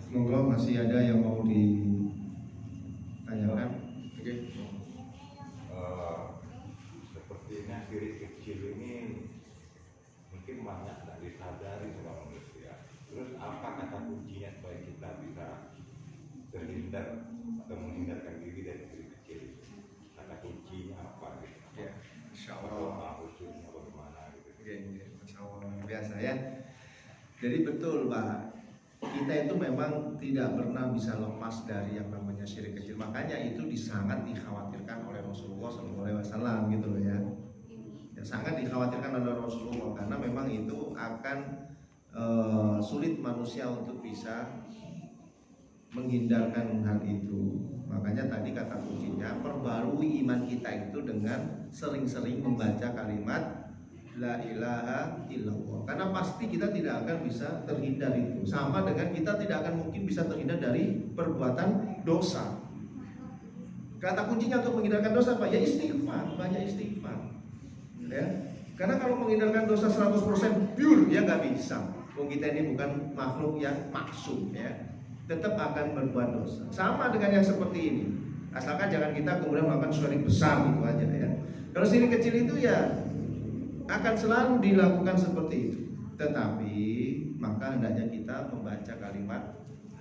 Semoga masih ada yang mau ditanyakan. Oke. Sepertinya sirik kecil ini mungkin banyak tak disadari sama manusia. Terus apa kata kuncinya supaya kita bisa terhindar atau menghindarkan diri dari sirik kecil? Kata kuncinya apa gitu? Ya, insyaallah. Khususnya bagaimana gitu? Oke, insyaallah biasa ya. Jadi betul Pak. Kita itu memang tidak pernah bisa lepas dari yang namanya syirik kecil. Makanya itu sangat dikhawatirkan oleh Rasulullah SAW gitu loh ya. Sangat dikhawatirkan oleh Rasulullah karena memang itu akan sulit manusia untuk bisa menghindarkan hal itu. Makanya tadi kata kuncinya perbarui iman kita itu dengan sering-sering membaca kalimat la ilaha illallah. Karena pasti kita tidak akan bisa terhindar itu. Sama dengan kita tidak akan mungkin bisa terhindar dari perbuatan dosa. Kata kuncinya untuk menghindarkan dosa apa? Ya istighfar, banyak istighfar. Ya. Karena kalau menghindarkan dosa 100% pure ya nggak bisa. Kita ini bukan makhluk yang maksum ya. Tetap akan berbuat dosa. Sama dengan yang seperti ini. Asalkan jangan kita kemudian melakukan syirik besar gitu aja ya. Kalau syirik kecil itu ya akan selalu dilakukan seperti itu. Tetapi maka hendaknya kita membaca kalimat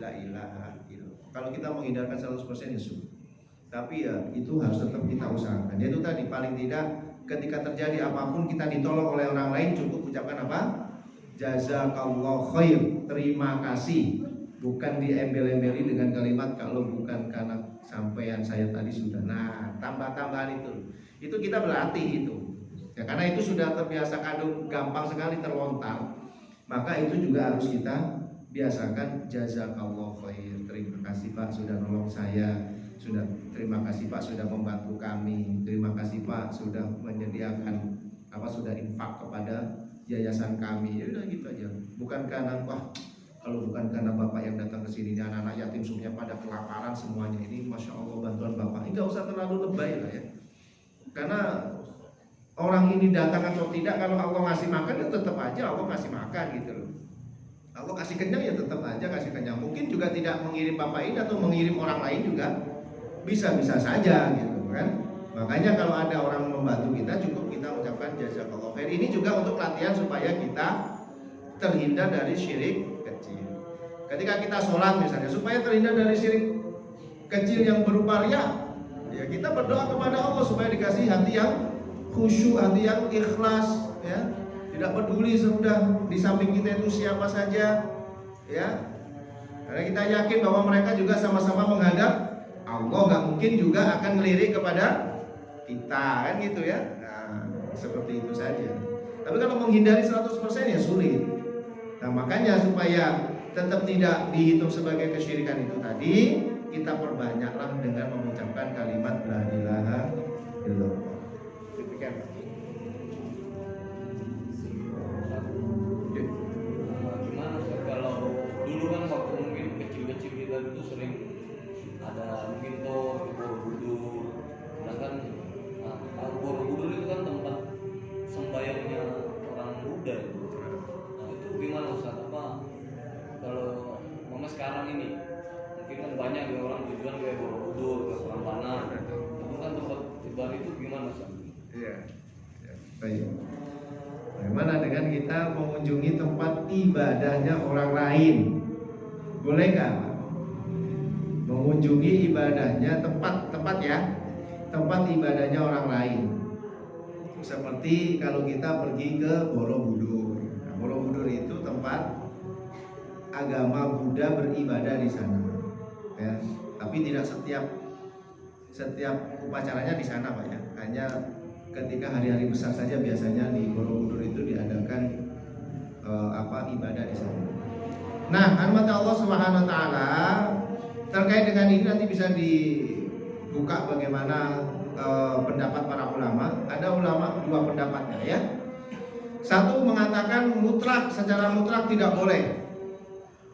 la ilaha illallah. Kalau kita menghindarkan 100% ya sudah. Tapi ya itu harus tetap kita usahakan. Yaitu tadi paling tidak ketika terjadi apapun kita ditolong oleh orang lain cukup ucapkan apa? Jazakallah khair, terima kasih. Bukan diembel-embeli dengan kalimat kalau bukan karena sampean saya tadi sudah. Nah, tambah-tambahan itu kita berlatih itu. Ya, karena itu sudah terbiasa kadung gampang sekali terlontar. Maka itu juga harus kita biasakan jazakallah khair. Terima kasih Pak sudah nolong saya. Terima kasih Pak sudah membantu kami. Terima kasih Pak sudah menyediakan sudah infak kepada yayasan kami. Ya udah gitu aja. Bukan karena kalau bukan karena Bapak yang datang ke sini, anak-anak yatim semuanya pada kelaparan semuanya ini, masya Allah bantuan Bapak. Ini nggak usah terlalu lebay lah ya. Karena orang ini datang atau tidak, kalau Allah ngasih makan ya tetap aja Allah ngasih makan gitu loh. Allah kasih kenyang ya tetap aja kasih kenyang. Mungkin juga tidak mengirim Bapak ini atau mengirim orang lain juga bisa-bisa saja gitu kan. Makanya kalau ada orang membantu kita cukup kita ucapkan jazakallah khair. Ini juga untuk latihan supaya kita terhindar dari syirik kecil. Ketika kita sholat misalnya supaya terhindar dari syirik kecil yang berupa riya, ya kita berdoa kepada Allah supaya dikasih hati yang khusyuk, hati yang ikhlas, ya. Tidak peduli sudah di samping kita itu siapa saja, ya. Karena kita yakin bahwa mereka juga sama-sama menghadap Allah, nggak mungkin juga akan melirik kepada kita, kan gitu ya. Nah, seperti itu saja. Tapi kalau menghindari 100% ya sulit. Nah, makanya supaya tetap tidak dihitung sebagai kesyirikan itu tadi, kita perbanyaklah dengan mengucapkan kalimat la ilaha illallah. Demikian. Gimana kalau dulu kan waktu mungkin kecil-kecil kita itu sering ada mungkin tuh Borobudur, sedangkan Borobudur itu kan tempat sembayangnya orang Buddha. Nah itu gimana Ustaz? Kalau mama sekarang ini mungkin kan banyak ya orang tujuan kayak Borobudur, ke Prambanan, itu kan tempat ibadah itu gimana Ustaz? Iya. Baik. Bagaimana dengan kita mengunjungi tempat ibadahnya orang lain? Boleh nggak? Mengunjungi ibadahnya tempat ya, tempat ibadahnya orang lain. Seperti kalau kita pergi ke Borobudur. Nah, Borobudur itu tempat agama Buddha beribadah di sana. Ya, tapi tidak setiap upacaranya di sana Pak ya. Hanya ketika hari-hari besar saja biasanya di Borobudur itu diadakan ibadah di sana. Nah, rahmat Allah Subhanahu wa taala terkait dengan ini nanti bisa dibuka bagaimana pendapat para ulama. Ada ulama dua pendapatnya ya. Satu mengatakan secara mutlak tidak boleh.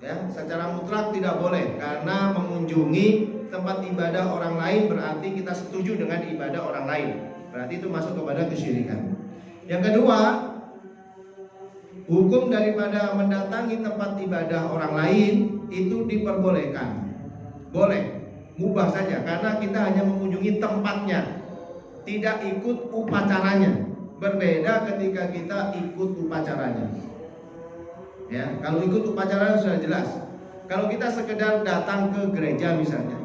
Ya, secara mutlak tidak boleh karena mengunjungi tempat ibadah orang lain berarti kita setuju dengan ibadah orang lain. Berarti itu masuk kepada kesyirikan. Yang kedua, hukum daripada mendatangi tempat ibadah orang lain itu diperbolehkan. Boleh, mubah saja karena kita hanya mengunjungi tempatnya, tidak ikut upacaranya. Berbeda ketika kita ikut upacaranya. Ya, kalau ikut upacaranya sudah jelas. Kalau kita sekedar datang ke gereja misalnya,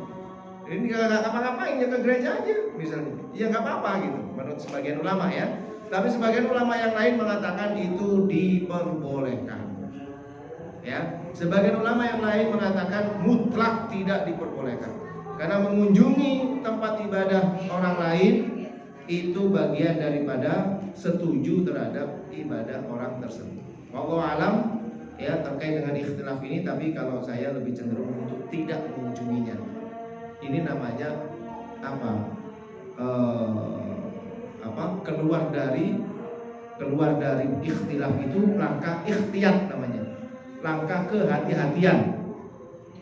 ini nggak ngapa-ngapain ya ke gereja aja misalnya, ya nggak apa-apa gitu menurut sebagian ulama ya. Tapi sebagian ulama yang lain mengatakan itu diperbolehkan. Ya, sebagian ulama yang lain mengatakan mutlak tidak diperbolehkan. Karena mengunjungi tempat ibadah orang lain itu bagian daripada setuju terhadap ibadah orang tersebut. Wallahu alam ya terkait dengan ikhtilaf ini, tapi kalau saya lebih cenderung untuk tidak mengunjunginya. Ini namanya keluar dari keluar dari ikhtilaf itu langkah ikhtiyat namanya, langkah kehati-hatian.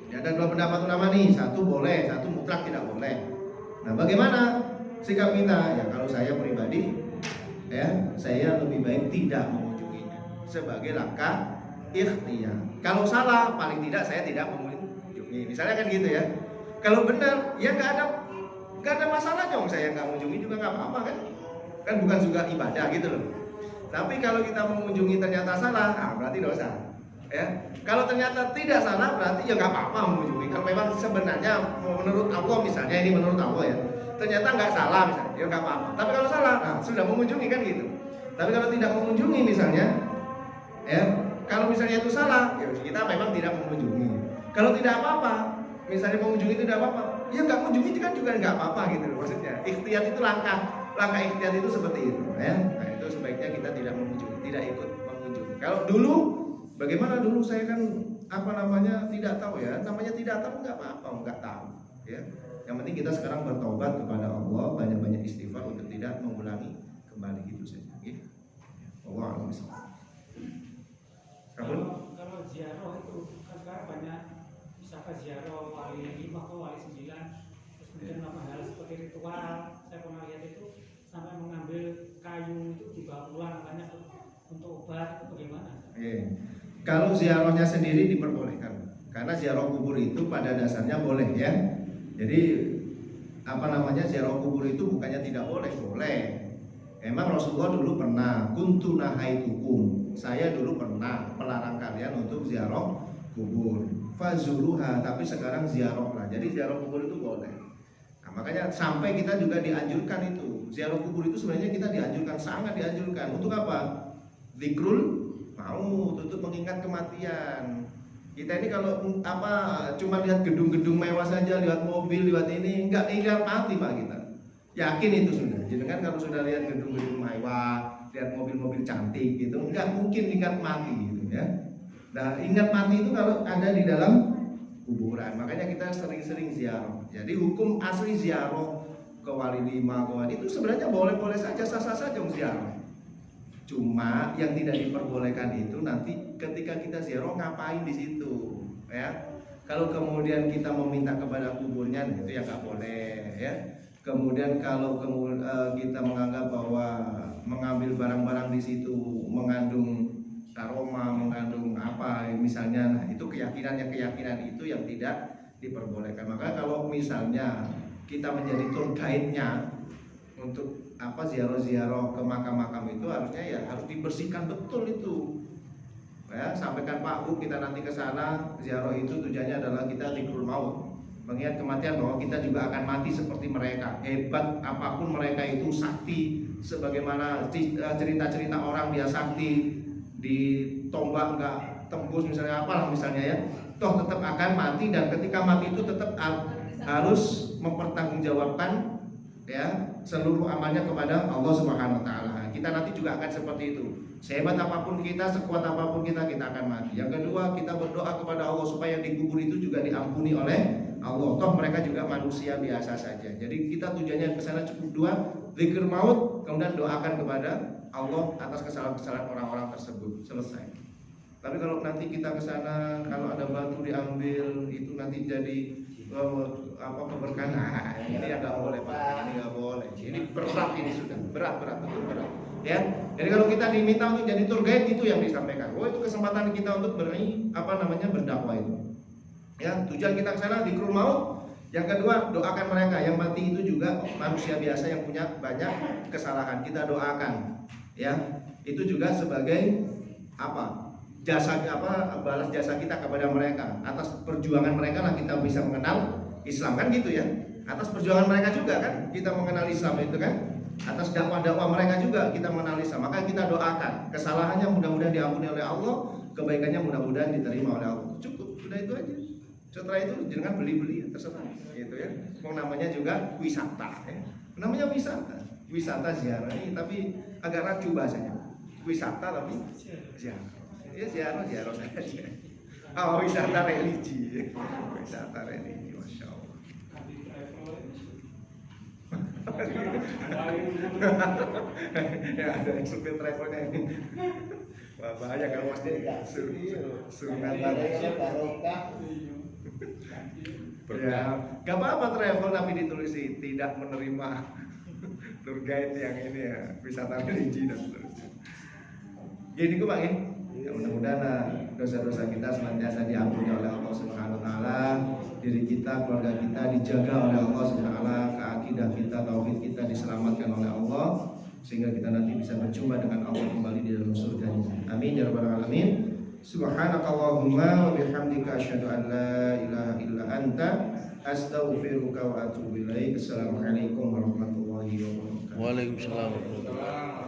Ya, ada dua pendapat ulama nih, satu boleh, satu mutlak tidak boleh. Nah, bagaimana sikap kita? Ya kalau saya pribadi, ya saya lebih baik tidak mengunjunginya sebagai langkah ikhtiyar. Kalau salah, paling tidak saya tidak mengunjungi. Misalnya kan gitu ya. Kalau benar, ya nggak ada masalah dong. Saya nggak mengunjungi juga nggak apa-apa kan? Kan bukan juga ibadah gitu loh. Tapi kalau kita mengunjungi ternyata salah, berarti dosa. Ya, kalau ternyata tidak salah berarti ya nggak apa-apa mengunjungi. Kalau memang sebenarnya menurut Allah misalnya ini menurut Allah ya, ternyata nggak salah misalnya, ya nggak apa-apa. Tapi kalau salah, nah sudah mengunjungi kan gitu. Tapi kalau tidak mengunjungi misalnya, ya kalau misalnya itu salah, ya kita memang tidak mengunjungi. Kalau tidak apa-apa, misalnya mengunjungi itu tidak apa-apa, ya nggak mengunjungi kan juga nggak apa-apa gitu loh maksudnya. Ikhtiyat itu langkah ikhtiyat itu seperti itu, ya. Nah itu sebaiknya kita tidak mengunjungi, tidak ikut mengunjungi. Kalau dulu bagaimana dulu saya kan tidak tahu ya, namanya tidak tahu nggak apa-apa, nggak tahu ya. Yang penting kita sekarang bertobat kepada Allah, banyak-banyak istighfar untuk tidak mengulangi kembali gitu saja. Ya. Allah a'lam bishawab. Kalau ziarah itu kan sekarang banyak, misalkan ziarah wali 5 atau wali 9, terus kemudian melakukan hal seperti ritual. Saya pernah lihat itu sampai mengambil kayu itu dibawa pulang katanya untuk obat, itu bagaimana? Kalau ziarahnya sendiri diperbolehkan, karena ziarah kubur itu pada dasarnya boleh ya. Jadi ziarah kubur itu bukannya tidak boleh, boleh. Emang Rasulullah dulu pernah kuntu nahaitukum, saya dulu pernah melarang kalian untuk ziarah kubur. Fazuruha, tapi sekarang ziarahlah. Jadi ziarah kubur itu boleh. Nah, makanya sampai kita juga dianjurkan itu. Ziarah kubur itu sebenarnya kita dianjurkan, sangat dianjurkan. Untuk apa? Zikrul maut, untuk mengingat kematian. Kita ini kalau cuma lihat gedung-gedung mewah saja, lihat mobil, lihat ini, enggak ingat mati Pak kita. Yakin itu sudah. Jangan kalau sudah lihat gedung-gedung mewah, lihat mobil-mobil cantik gitu, enggak mungkin ingat mati gitu ya. Nah, ingat mati itu kalau ada di dalam kuburan. Makanya kita sering-sering ziarah. Jadi hukum asli ziarah ke wali 5, ke wali itu sebenarnya boleh-boleh saja, sah-sah saja ziarah. Cuma yang tidak diperbolehkan itu nanti ketika kita ziarah ngapain di situ, ya. Kalau kemudian kita meminta kepada kuburnya, itu ya nggak boleh, ya. Kemudian kalau kita menganggap bahwa mengambil barang-barang di situ mengandung aroma, mengandung apa, misalnya, nah itu keyakinan itu yang tidak diperbolehkan. Maka kalau misalnya kita menjadi tour guide-nya untuk ziarah-ziarah ke makam-makam itu harusnya ya harus dibersihkan betul itu. Ya, sampaikan Pak Bu, kita nanti ke sana ziarah itu tujuannya adalah kita zikrul maut, mengingat kematian bahwa kita juga akan mati seperti mereka. Hebat apapun mereka itu, sakti sebagaimana cerita-cerita orang dia sakti, ditombak enggak tembus misalnya apalah misalnya ya, toh tetap akan mati, dan ketika mati itu tetap harus mempertanggungjawabkan ya seluruh amalnya kepada Allah Subhanahu wa taala. Kita nanti juga akan seperti itu. Sehebat apapun kita, sekuat apapun kita akan mati. Yang kedua, kita berdoa kepada Allah supaya di kubur itu juga diampuni oleh Allah. Toh mereka juga manusia biasa saja. Jadi kita tujuannya ke sana cukup dua, zikir maut, kemudian doakan kepada Allah atas kesalahan-kesalahan orang-orang tersebut. Selesai. Tapi kalau nanti kita ke sana, kalau ada batu diambil, itu nanti jadi keberkahan. Nah, ini nggak boleh Pak, ini nggak boleh. Ini berat, ini sudah berat, betul berat. Ya, jadi kalau kita diminta untuk jadi tour guide, itu yang disampaikan. Oh, itu kesempatan kita untuk berdakwah itu. Ya, tujuan kita ke sana zikrul maut. Yang kedua, doakan mereka yang mati itu juga manusia biasa yang punya banyak kesalahan. Kita doakan. Ya, itu juga sebagai balas jasa kita kepada mereka. Atas perjuangan mereka lah kita bisa mengenal Islam, kan gitu ya. Atas perjuangan mereka juga kan kita mengenal Islam itu kan. Atas dakwah-dakwah mereka juga kita mengenal Islam. Maka kita doakan kesalahannya mudah-mudahan diampuni oleh Allah, kebaikannya mudah-mudahan diterima oleh Allah. Cukup, sudah itu aja. Setelah itu jangan beli-beli, terserah gitu ya. Namanya juga wisata ya. Namanya wisata ziarah, tapi agak racu bahasanya. Wisata tapi ziarah. Ya ziarah saja. Oh, wisata religi. Wisata religi, Masya Allah. Ya ada supir travelnya ini. Wah, bahaya kalau pasti suruh ngantar. barokah. Ya, gak apa-apa travel tapi ditulis tidak menerima tour guide yang ini ya, wisata religi dan seterusnya. Jadi gue Pak ya mudah-mudahan dosa-dosa kita senantiasa diampuni oleh Allah Subhanahu wa taala, diri kita, keluarga kita dijaga oleh Allah Subhanahu wa taala, keakidah kita, tauhid kita diselamatkan oleh Allah sehingga kita nanti bisa berjumpa dengan Allah kembali di dalam surga-Nya. Amin ya rabbal alamin. Subhanakallahumma wa bihamdika asyhadu an la ilaha illa anta astaghfiruka wa atubu ilaik. Assalamualaikum warahmatullahi wabarakatuh. Waalaikumsalam warahmatullahi wabarakatuh.